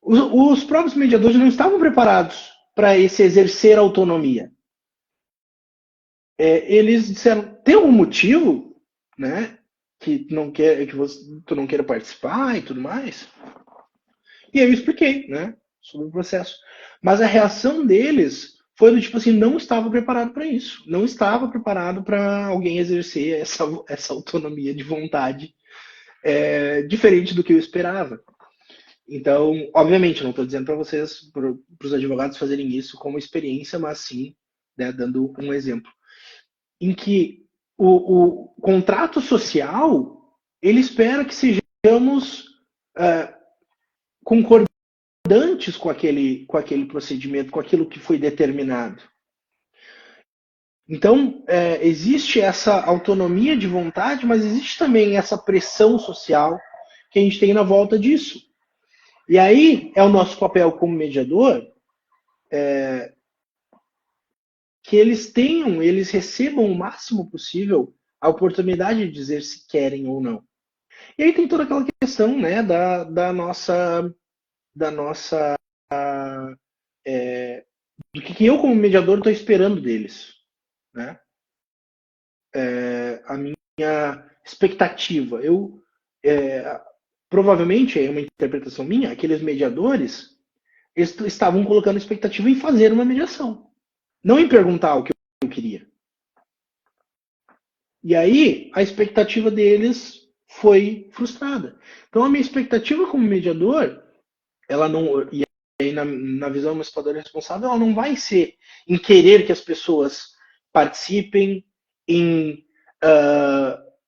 Os próprios mediadores não estavam preparados para esse exercer autonomia. Eles disseram, tem algum motivo, né, que tu não queira participar e tudo mais? E aí eu expliquei, né, sobre o processo. Mas a reação deles foi do tipo assim, não estava preparado para isso. Não estava preparado para alguém exercer essa autonomia de vontade diferente do que eu esperava. Então, obviamente, não estou dizendo para vocês, para os advogados fazerem isso como experiência, mas sim, né, dando um exemplo. Em que o contrato social, ele espera que sejamos concordantes com aquele procedimento, com aquilo que foi determinado. Então, existe essa autonomia de vontade, mas existe também essa pressão social que a gente tem na volta disso. E aí, é o nosso papel como mediador que eles recebam o máximo possível a oportunidade de dizer se querem ou não. E aí tem toda aquela questão, né, da nossa do que eu como mediador estou esperando deles, né? A minha expectativa. Provavelmente é uma interpretação minha. Aqueles mediadores estavam colocando expectativa em fazer uma mediação, não em perguntar o que eu queria. E aí a expectativa deles foi frustrada. Então a minha expectativa como mediador, ela não, e aí na visão emancipadora responsável, ela não vai ser em querer que as pessoas participem, em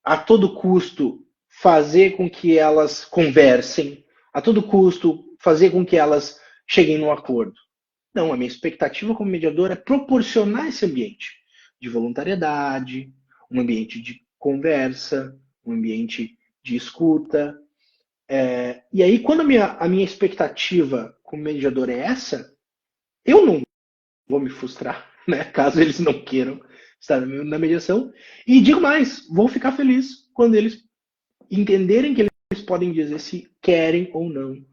a todo custo fazer com que elas conversem, a todo custo fazer com que elas cheguem num acordo. Não, a minha expectativa como mediador é proporcionar esse ambiente de voluntariedade, um ambiente de conversa, um ambiente de escuta. E aí, quando a minha expectativa como mediador é essa, eu não vou me frustrar, né, caso eles não queiram estar na mediação. E digo mais, vou ficar feliz quando eles entenderem que eles podem dizer se querem ou não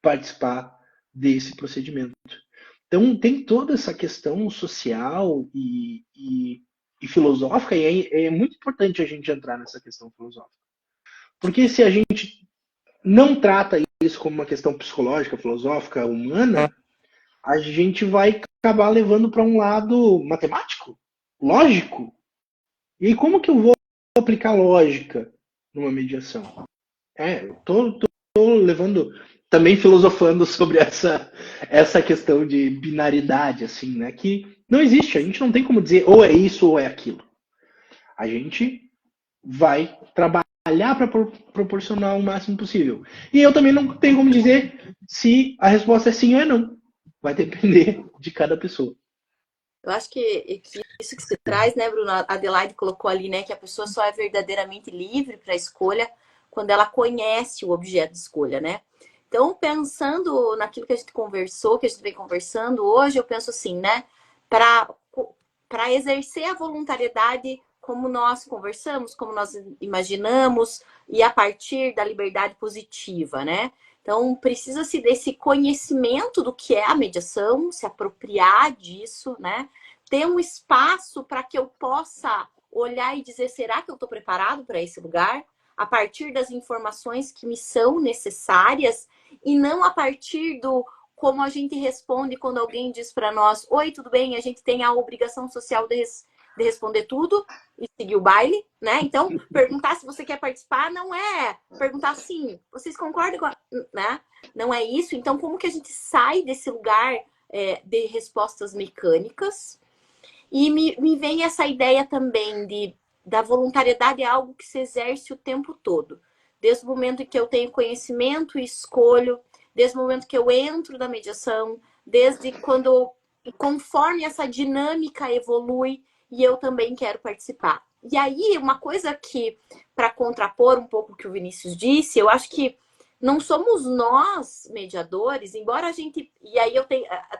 participar desse procedimento. Então, tem toda essa questão social e filosófica, e é muito importante a gente entrar nessa questão filosófica. Porque se a gente não trata isso como uma questão psicológica, filosófica, humana, a gente vai acabar levando para um lado matemático, lógico. E aí, como que eu vou aplicar lógica numa mediação? Tô levando, também filosofando sobre essa questão de binaridade, assim, né? Que não existe, a gente não tem como dizer ou é isso ou é aquilo. A gente vai trabalhar para proporcionar o máximo possível. E eu também não tenho como dizer se a resposta é sim ou é não. Vai depender de cada pessoa. Eu acho que isso que se traz, né, Bruno? A Adelaide colocou ali, né, que a pessoa só é verdadeiramente livre para a escolha quando ela conhece o objeto de escolha, né? Então, pensando naquilo que a gente conversou, que a gente vem conversando hoje, eu penso assim, né? Para exercer a voluntariedade como nós conversamos, como nós imaginamos, e a partir da liberdade positiva, né? Então, precisa-se desse conhecimento do que é a mediação, se apropriar disso, né? Ter um espaço para que eu possa olhar e dizer, será que eu estou preparado para esse lugar? A partir das informações que me são necessárias e não a partir do como a gente responde quando alguém diz para nós, oi, tudo bem? A gente tem a obrigação social de responder tudo e seguir o baile, né? Então, perguntar se você quer participar não é perguntar sim, vocês concordam com a... né? Não é isso. Então, como que a gente sai desse lugar de respostas mecânicas? E me vem essa ideia também da voluntariedade é algo que se exerce o tempo todo. Desde o momento em que eu tenho conhecimento e escolho, desde o momento que eu entro na mediação, desde quando, conforme essa dinâmica evolui, e eu também quero participar. E aí, uma coisa que, para contrapor um pouco o que o Vinícius disse, eu acho que não somos nós, mediadores, embora a gente... E aí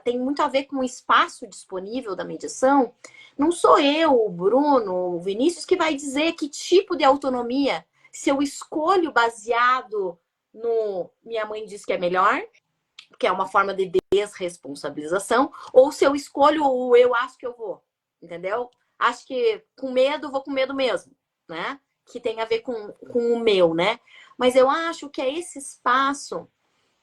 tem muito a ver com o espaço disponível da mediação. Não sou eu, o Bruno, o Vinícius, que vai dizer que tipo de autonomia, se eu escolho baseado no minha mãe diz que é melhor, que é uma forma de desresponsabilização, ou se eu escolho o eu acho que eu vou, entendeu? Acho que com medo, vou com medo mesmo, né? Que tem a ver com o meu, né? Mas eu acho que é esse espaço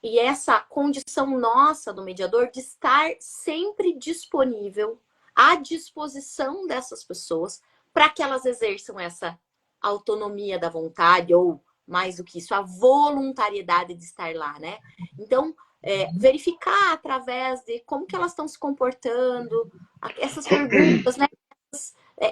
e essa condição nossa do mediador de estar sempre disponível, à disposição dessas pessoas, para que elas exerçam essa autonomia da vontade, ou mais do que isso, a voluntariedade de estar lá, né? Então, verificar através de como que elas estão se comportando, essas perguntas, né?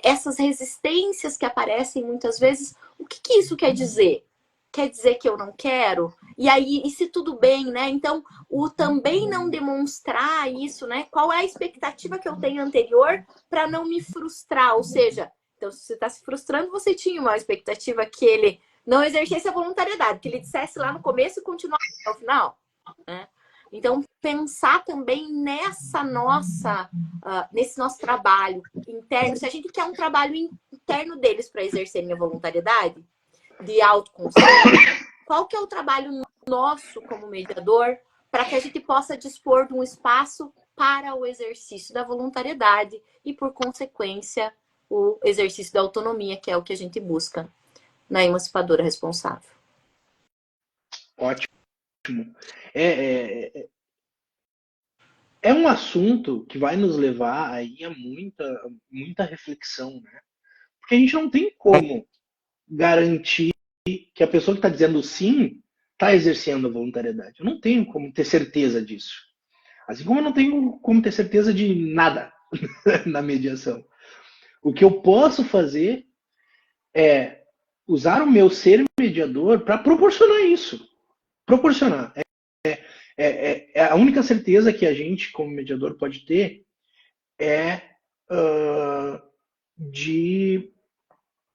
Essas resistências que aparecem muitas vezes, o que isso quer dizer? Quer dizer que eu não quero? E aí, e se tudo bem, né? Então, o também não demonstrar isso, né? Qual é a expectativa que eu tenho anterior para não me frustrar? Ou seja, então, se você está se frustrando, você tinha uma expectativa que ele não exercesse a voluntariedade, que ele dissesse lá no começo e continuasse até o final, né? Então, pensar também nesse nosso trabalho interno. Se a gente quer um trabalho interno deles para exercerem a voluntariedade, de autoconsciência, qual que é o trabalho nosso como mediador para que a gente possa dispor de um espaço para o exercício da voluntariedade e, por consequência, o exercício da autonomia, que é o que a gente busca na emancipadora responsável. Ótimo. É um assunto que vai nos levar aí a muita reflexão, né? Porque a gente não tem como garantir que a pessoa que está dizendo sim está exercendo a voluntariedade. Eu não tenho como ter certeza disso. Assim como eu não tenho como ter certeza de nada na mediação. O que eu posso fazer é usar o meu ser mediador para proporcionar isso. Proporcionar. A única certeza que a gente, como mediador, pode ter é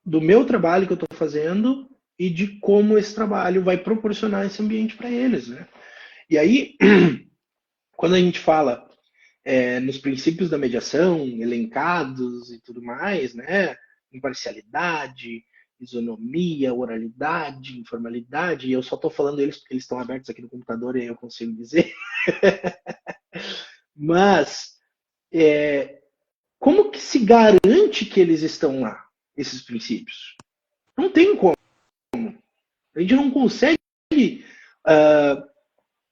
do meu trabalho que eu estou fazendo e de como esse trabalho vai proporcionar esse ambiente para eles, né? E aí, quando a gente fala nos princípios da mediação, elencados e tudo mais, né? Imparcialidade, isonomia, oralidade, informalidade, e eu só estou falando eles porque eles estão abertos aqui no computador e aí eu consigo dizer. Mas, como que se garante que eles estão lá, esses princípios? Não tem como. A gente não consegue.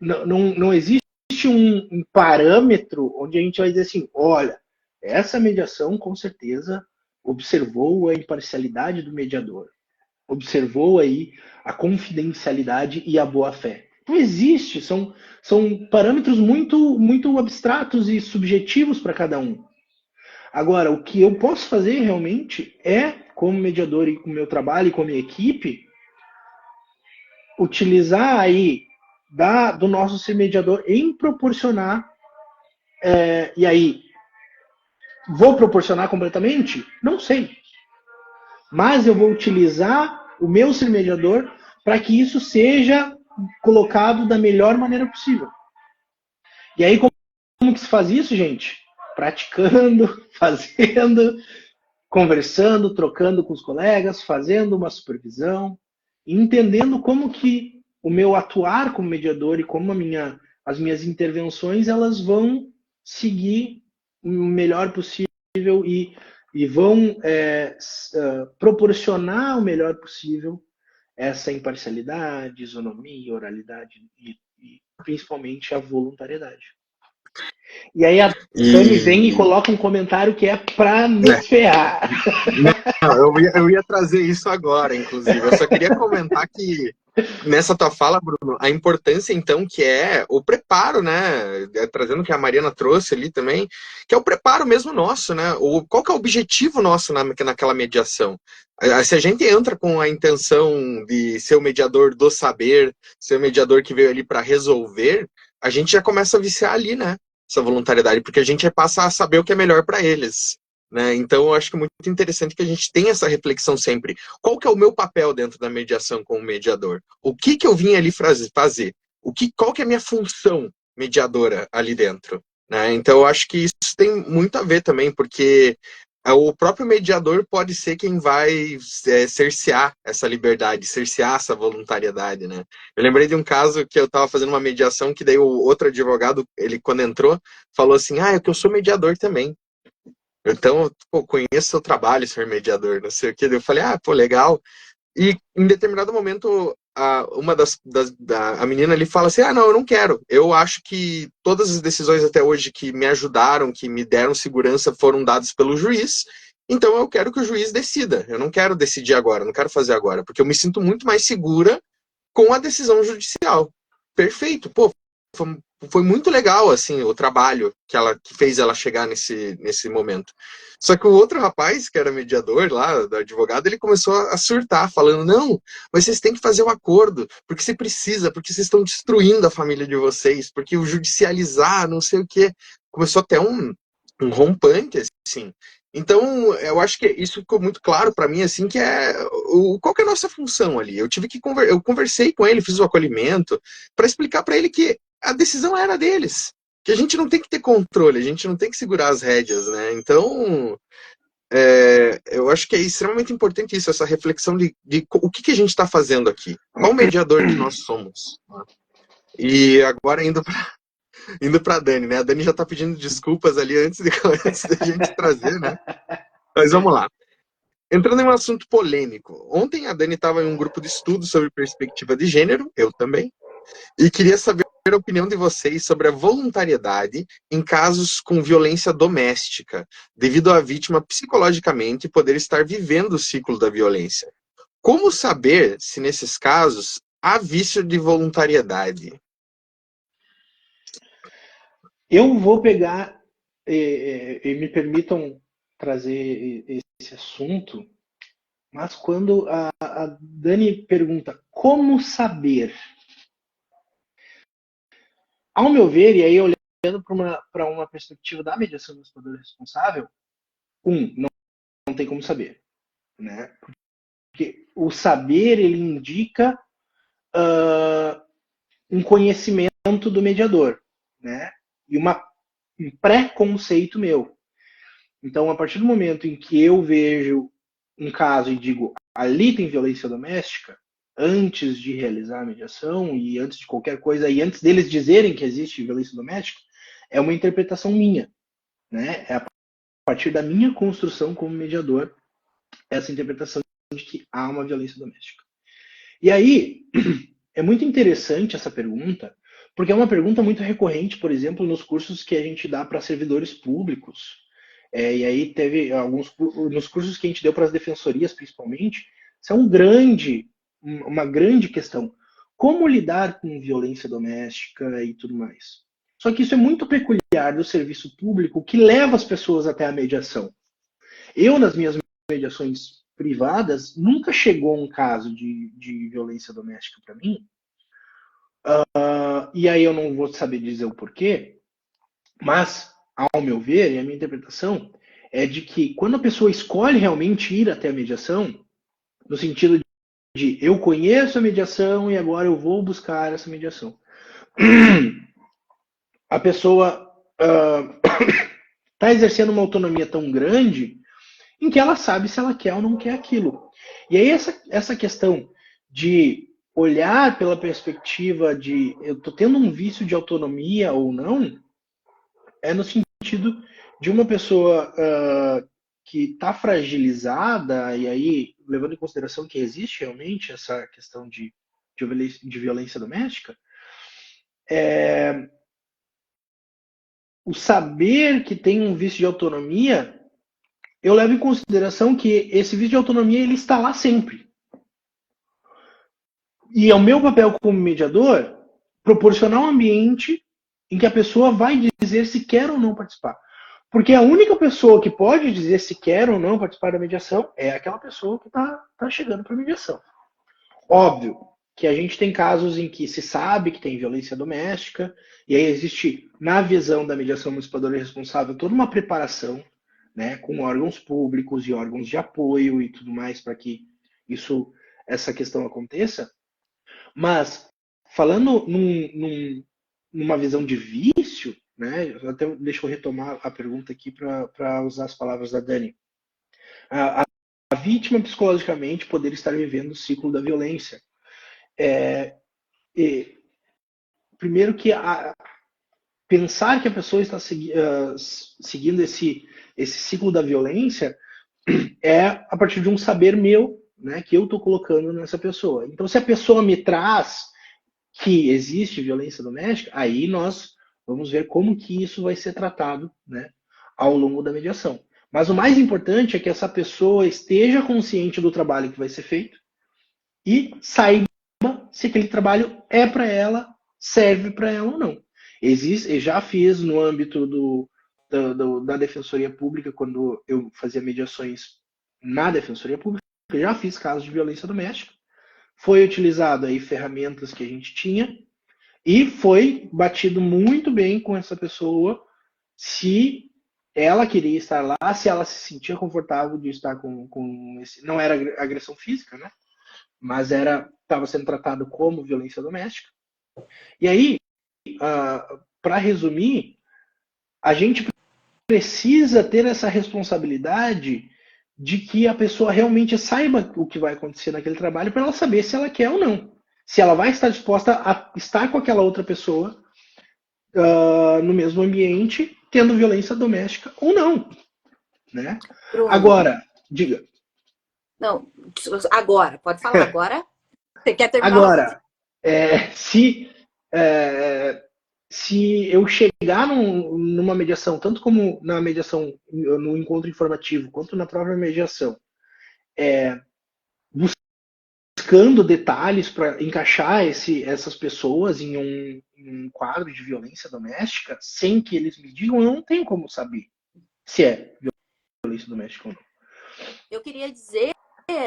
Não existe um parâmetro onde a gente vai dizer assim: olha, essa mediação com certeza observou a imparcialidade do mediador, observou aí a confidencialidade e a boa-fé. Não existe, são parâmetros muito abstratos e subjetivos para cada um. Agora, o que eu posso fazer realmente é, como mediador e com o meu trabalho e com a minha equipe, utilizar aí do nosso ser mediador em proporcionar, e aí Vou proporcionar completamente? Não sei. Mas eu vou utilizar o meu ser mediador para que isso seja colocado da melhor maneira possível. E aí, como que se faz isso, gente? Praticando, fazendo, conversando, trocando com os colegas, fazendo uma supervisão, entendendo como que o meu atuar como mediador e como as minhas intervenções elas vão seguir o melhor possível e vão proporcionar o melhor possível essa imparcialidade, isonomia, oralidade e principalmente a voluntariedade. E aí a Dani vem e coloca um comentário que é pra nos ferrar. Não, eu ia trazer isso agora, inclusive. Eu só queria comentar que nessa tua fala, Bruno, a importância, então, que é o preparo, né? Trazendo o que a Mariana trouxe ali também, que é o preparo mesmo nosso, né? Qual que é o objetivo nosso naquela mediação? Se a gente entra com a intenção de ser o mediador do saber, ser o mediador que veio ali para resolver, a gente já começa a viciar ali, né? Essa voluntariedade, porque a gente passa a saber o que é melhor para eles. Né? Então, eu acho que é muito interessante que a gente tenha essa reflexão sempre. Qual que é o meu papel dentro da mediação como mediador? O que eu vim ali fazer? Qual que é a minha função mediadora ali dentro? Né? Então, eu acho que isso tem muito a ver também, porque o próprio mediador pode ser quem vai cercear essa liberdade, cercear essa voluntariedade, né? Eu lembrei de um caso que eu estava fazendo uma mediação, que daí o outro advogado, ele quando entrou, falou assim, é que eu sou mediador também. Então, pô, conheço seu trabalho, senhor mediador, não sei o que. Eu falei, pô, legal. E em determinado momento, uma a menina ali fala assim, não, eu não quero. Eu acho que todas as decisões até hoje que me ajudaram, que me deram segurança, foram dadas pelo juiz. Então eu quero que o juiz decida. Eu não quero decidir agora, não quero fazer agora, porque eu me sinto muito mais segura com a decisão judicial. Perfeito, pô, foi muito legal, assim, o trabalho que fez ela chegar nesse momento. Só que o outro rapaz, que era mediador lá, do advogado, ele começou a surtar, falando, não, mas vocês têm que fazer um acordo, porque você precisa, porque vocês estão destruindo a família de vocês, porque o judicializar, não sei o quê. Começou até um rompante, assim. Então, eu acho que isso ficou muito claro para mim, assim, que qual que é a nossa função ali. Eu conversei com ele, fiz o acolhimento, para explicar para ele que a decisão era deles, que a gente não tem que ter controle, a gente não tem que segurar as rédeas, né? Então, eu acho que é extremamente importante isso, essa reflexão de o que a gente está fazendo aqui, qual mediador que nós somos. E agora indo para a Dani, né? A Dani já está pedindo desculpas ali antes da gente trazer, né? Mas vamos lá. Entrando em um assunto polêmico. Ontem a Dani estava em um grupo de estudo sobre perspectiva de gênero, eu também, e queria saber a opinião de vocês sobre a voluntariedade em casos com violência doméstica, devido à vítima psicologicamente poder estar vivendo o ciclo da violência. Como saber se nesses casos há vício de voluntariedade? Eu vou pegar, e me permitam trazer esse assunto, mas quando a Dani pergunta como saber, ao meu ver, e aí olhando para uma perspectiva da mediação do explorador responsável, não tem como saber, né? Porque o saber, ele indica um conhecimento do mediador, né? E um pré-conceito meu. Então, a partir do momento em que eu vejo um caso e digo, ali tem violência doméstica, antes de realizar a mediação e antes de qualquer coisa, e antes deles dizerem que existe violência doméstica, é uma interpretação minha, né? É a partir da minha construção como mediador, essa interpretação de que há uma violência doméstica. E aí, é muito interessante essa pergunta, porque é uma pergunta muito recorrente, por exemplo, nos cursos que a gente dá para servidores públicos. E aí teve nos cursos que a gente deu para as defensorias, principalmente, isso é uma grande questão. Como lidar com violência doméstica e tudo mais. Só que isso é muito peculiar do serviço público que leva as pessoas até a mediação. Eu, nas minhas mediações privadas, nunca chegou um caso de violência doméstica para mim. E aí eu não vou saber dizer o porquê, mas, ao meu ver, e a minha interpretação, é de que quando a pessoa escolhe realmente ir até a mediação, no sentido de eu conheço a mediação e agora eu vou buscar essa mediação, a pessoa está exercendo uma autonomia tão grande em que ela sabe se ela quer ou não quer aquilo. E aí essa questão de olhar pela perspectiva de eu estou tendo um vício de autonomia ou não, é no sentido de uma pessoa que está fragilizada, e aí levando em consideração que existe realmente essa questão de violência doméstica, o saber que tem um vício de autonomia, eu levo em consideração que esse vício de autonomia ele está lá sempre. E é o meu papel como mediador proporcionar um ambiente em que a pessoa vai dizer se quer ou não participar. Porque a única pessoa que pode dizer se quer ou não participar da mediação é aquela pessoa que está chegando para a mediação. Óbvio que a gente tem casos em que se sabe que tem violência doméstica, e aí existe, na visão da mediação emancipadora responsável, toda uma preparação, né, com órgãos públicos e órgãos de apoio e tudo mais para que essa questão aconteça. Mas, falando numa visão de vício, né, até deixa eu retomar a pergunta aqui para usar as palavras da Dani. A vítima, psicologicamente, poder estar vivendo o ciclo da violência. Primeiro que pensar que a pessoa está seguindo esse ciclo da violência é a partir de um saber meu, né, que eu estou colocando nessa pessoa. Então, se a pessoa me traz que existe violência doméstica, aí nós vamos ver como que isso vai ser tratado, né, ao longo da mediação. Mas o mais importante é que essa pessoa esteja consciente do trabalho que vai ser feito e saiba se aquele trabalho é para ela, serve para ela ou não. Eu já fiz no âmbito da Defensoria Pública, quando eu fazia mediações na Defensoria Pública, eu já fiz casos de violência doméstica. Foi utilizado aí ferramentas que a gente tinha e foi batido muito bem com essa pessoa se ela queria estar lá, se ela se sentia confortável de estar com esse... Não era agressão física, né? Mas estava sendo tratado como violência doméstica. E aí, para resumir, a gente precisa ter essa responsabilidade de que a pessoa realmente saiba o que vai acontecer naquele trabalho para ela saber se ela quer ou não. Se ela vai estar disposta a estar com aquela outra pessoa no mesmo ambiente, tendo violência doméstica ou não. Né? Agora, diga. Não, agora, pode falar agora. Você quer terminar? Agora, se eu chegar numa mediação, tanto como na mediação, no encontro informativo, quanto na própria mediação, buscando detalhes para encaixar essas pessoas em um quadro de violência doméstica, sem que eles me digam, eu não tenho como saber se é violência doméstica ou não. Eu queria dizer,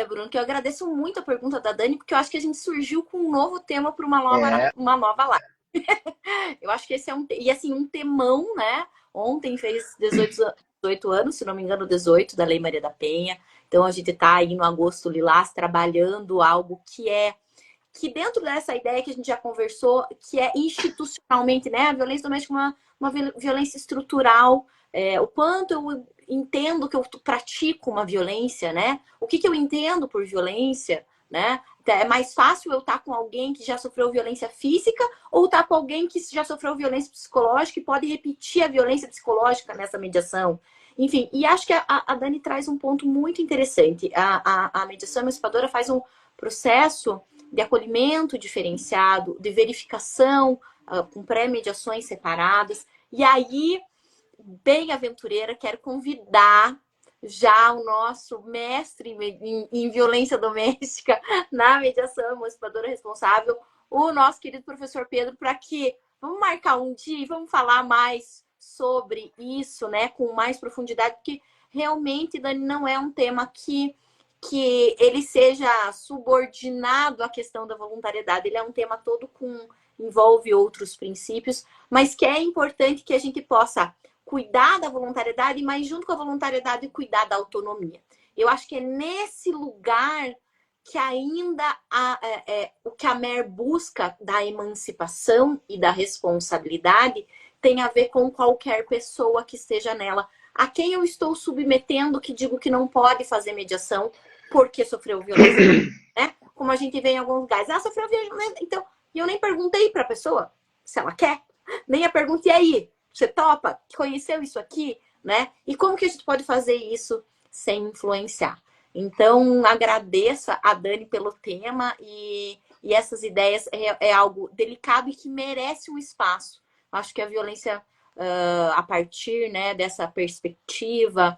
Bruno, que eu agradeço muito a pergunta da Dani, porque eu acho que a gente surgiu com um novo tema para uma nova live. Eu acho que esse é um temão, né? Ontem fez 18 anos, se não me engano, 18 da Lei Maria da Penha. Então a gente está aí no Agosto Lilás trabalhando algo que dentro dessa ideia que a gente já conversou, que é institucionalmente, né? A violência doméstica é uma violência estrutural. O quanto eu entendo que eu pratico uma violência, né? O que eu entendo por violência, né? É mais fácil eu estar com alguém que já sofreu violência física ou estar com alguém que já sofreu violência psicológica e pode repetir a violência psicológica nessa mediação. Enfim, e acho que a Dani traz um ponto muito interessante. A mediação emancipadora faz um processo de acolhimento diferenciado, de verificação com pré-mediações separadas. E aí, bem aventureira, quero convidar já o nosso mestre em violência doméstica na mediação emancipadora responsável, o nosso querido professor Pedro, para que vamos marcar um dia e vamos falar mais sobre isso, né, com mais profundidade, porque realmente, Dani, não é um tema que ele seja subordinado à questão da voluntariedade. Ele é um tema todo envolve outros princípios, mas que é importante que a gente possa cuidar da voluntariedade, mas junto com a voluntariedade cuidar da autonomia. Eu acho que é nesse lugar que ainda o que a Mer busca da emancipação e da responsabilidade tem a ver com qualquer pessoa que esteja nela. A quem eu estou submetendo que digo que não pode fazer mediação porque sofreu violência, né? Como a gente vê em alguns lugares. Ah, sofreu violência. Então, eu nem perguntei para a pessoa se ela quer. Nem a pergunta, e aí? Você topa? Conheceu isso aqui? Né? E como que a gente pode fazer isso sem influenciar? Então, agradeço a Dani pelo tema e essas ideias é algo delicado e que merece um espaço. Acho que a violência, a partir, né, dessa perspectiva,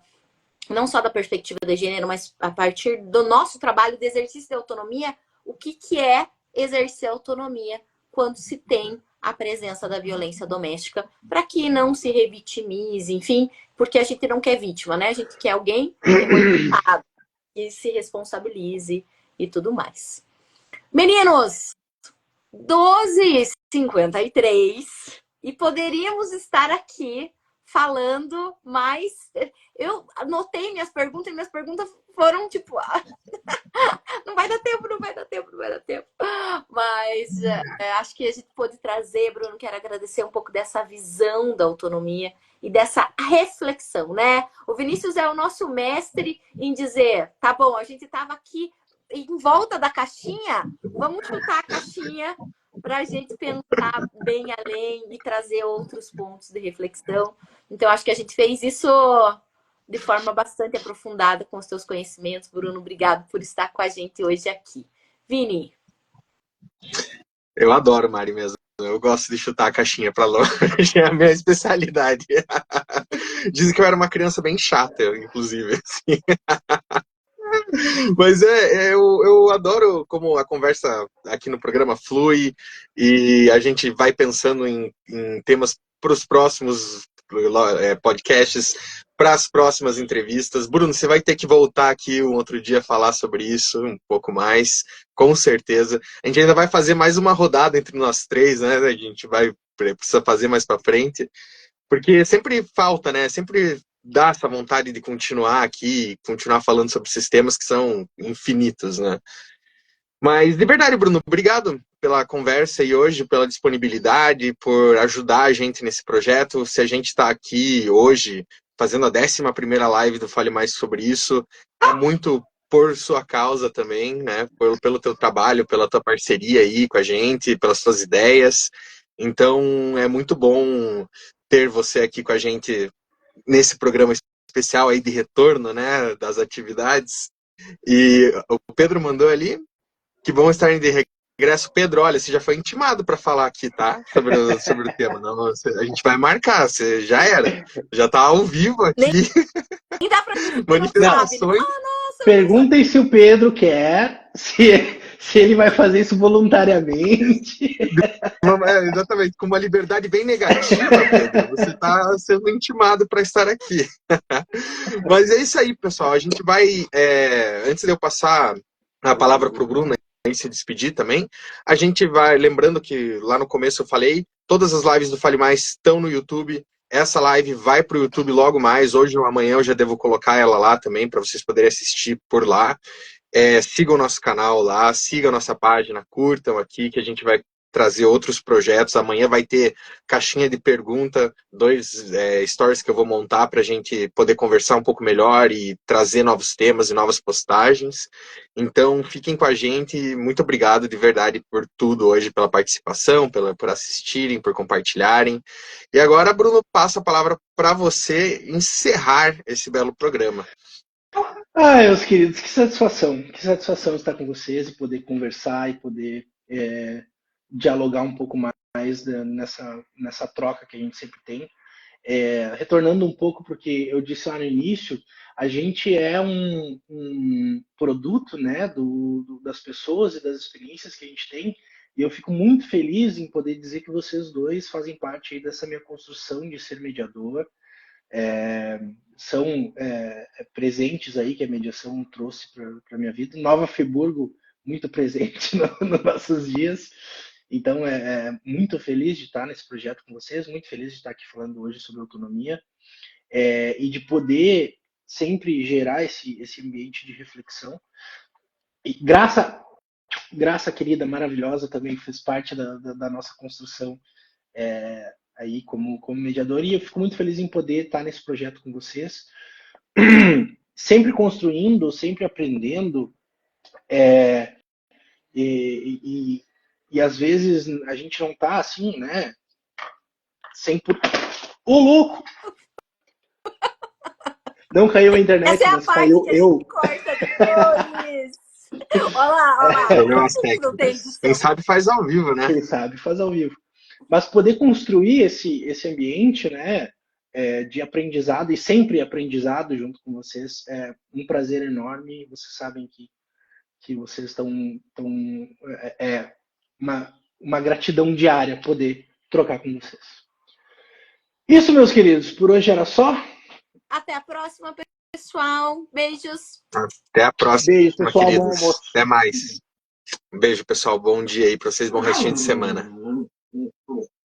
não só da perspectiva de gênero, mas a partir do nosso trabalho de exercício de autonomia, o que é exercer autonomia quando se tem a presença da violência doméstica, para que não se revitimize, enfim, porque a gente não quer vítima, né? A gente quer alguém remotivado, que se responsabilize e tudo mais. Meninos, 12h53 e poderíamos estar aqui falando mais. Eu anotei minhas perguntas e minhas perguntas foram tipo, não vai dar tempo, não vai dar tempo, não vai dar tempo. Mas acho que a gente pôde trazer, Bruno, quero agradecer um pouco dessa visão da autonomia e dessa reflexão, né? O Vinícius é o nosso mestre em dizer, tá bom, a gente estava aqui em volta da caixinha, vamos chutar a caixinha para a gente pensar bem além e trazer outros pontos de reflexão. Então, acho que a gente fez isso de forma bastante aprofundada com os seus conhecimentos. Bruno, obrigado por estar com a gente hoje aqui. Vini. Eu adoro, Mari, mesmo. Eu gosto de chutar a caixinha para longe, é a minha especialidade. Dizem que eu era uma criança bem chata, inclusive. Assim. Mas eu adoro como a conversa aqui no programa flui e a gente vai pensando em temas para os próximos podcasts, para as próximas entrevistas. Bruno, você vai ter que voltar aqui um outro dia falar sobre isso um pouco mais, com certeza. A gente ainda vai fazer mais uma rodada entre nós três, né? A gente precisa fazer mais para frente, porque sempre falta, né? Sempre dá essa vontade de continuar aqui, continuar falando sobre sistemas que são infinitos, né? Mas, de verdade, Bruno, obrigado pela conversa e hoje, pela disponibilidade, por ajudar a gente nesse projeto. Se a gente está aqui hoje fazendo a 11ª live do Fale Mais Sobre Isso, é muito por sua causa também, né? Pelo teu trabalho, pela tua parceria aí com a gente, pelas tuas ideias. Então, é muito bom ter você aqui com a gente nesse programa especial aí de retorno, né, das atividades. E o Pedro mandou ali que vão estar de regresso. Pedro, olha, você já foi intimado para falar aqui, tá? Sobre o tema. Não, a gente vai marcar, você já era. Já tá ao vivo aqui. Nem dá pra manifestações. Perguntem se o Pedro quer, se ele vai fazer isso voluntariamente. Exatamente, com uma liberdade bem negativa, Pedro. Você está sendo intimado para estar aqui. Mas é isso aí, pessoal. A gente vai, antes de eu passar a palavra para o Bruno e se despedir também, a gente vai, lembrando que lá no começo eu falei, todas as lives do Fale Mais estão no YouTube. Essa live vai para o YouTube logo mais. Hoje ou amanhã eu já devo colocar ela lá também, para vocês poderem assistir por lá. Sigam o nosso canal lá, sigam a nossa página, curtam aqui, que a gente vai trazer outros projetos. Amanhã vai ter caixinha de pergunta, 2 stories que eu vou montar para a gente poder conversar um pouco melhor e trazer novos temas e novas postagens. Então, fiquem com a gente. Muito obrigado de verdade por tudo hoje, pela participação, por assistirem, por compartilharem. E agora, Bruno, passo a palavra para você encerrar esse belo programa. Meus queridos, que satisfação estar com vocês e poder conversar e poder dialogar um pouco mais nessa troca que a gente sempre tem. Retornando um pouco, porque eu disse lá no início, a gente é um produto, né, das pessoas e das experiências que a gente tem, e eu fico muito feliz em poder dizer que vocês dois fazem parte aí dessa minha construção de ser mediador. São presentes aí que a mediação trouxe para a minha vida. Nova Friburgo, muito presente nos nossos dias. Então, muito feliz de estar nesse projeto com vocês, muito feliz de estar aqui falando hoje sobre autonomia, e de poder sempre gerar esse ambiente de reflexão. E Graça querida, maravilhosa, também fez parte da nossa construção aí como mediador, e eu fico muito feliz em poder estar nesse projeto com vocês, sempre construindo, sempre aprendendo, e às vezes a gente não tá assim, né? Sempre. Ô, louco! Não caiu a internet, Essa é a mas parte caiu que a gente corta depois. Olha lá, olha lá. Por Problemas que que não tem técnicos. Quem edição? sabe faz ao vivo, né? Quem sabe faz ao vivo. Mas poder construir esse ambiente, né, de aprendizado, e sempre aprendizado junto com vocês, é um prazer enorme. Vocês sabem que vocês estão uma gratidão diária poder trocar com vocês. Isso, meus queridos, por hoje era só. Até a próxima, pessoal. Beijos. Até a próxima, Beijo, pessoal. Bom queridos. almoço. Até mais. Um beijo, pessoal. Bom dia aí para vocês. Bom restinho de semana.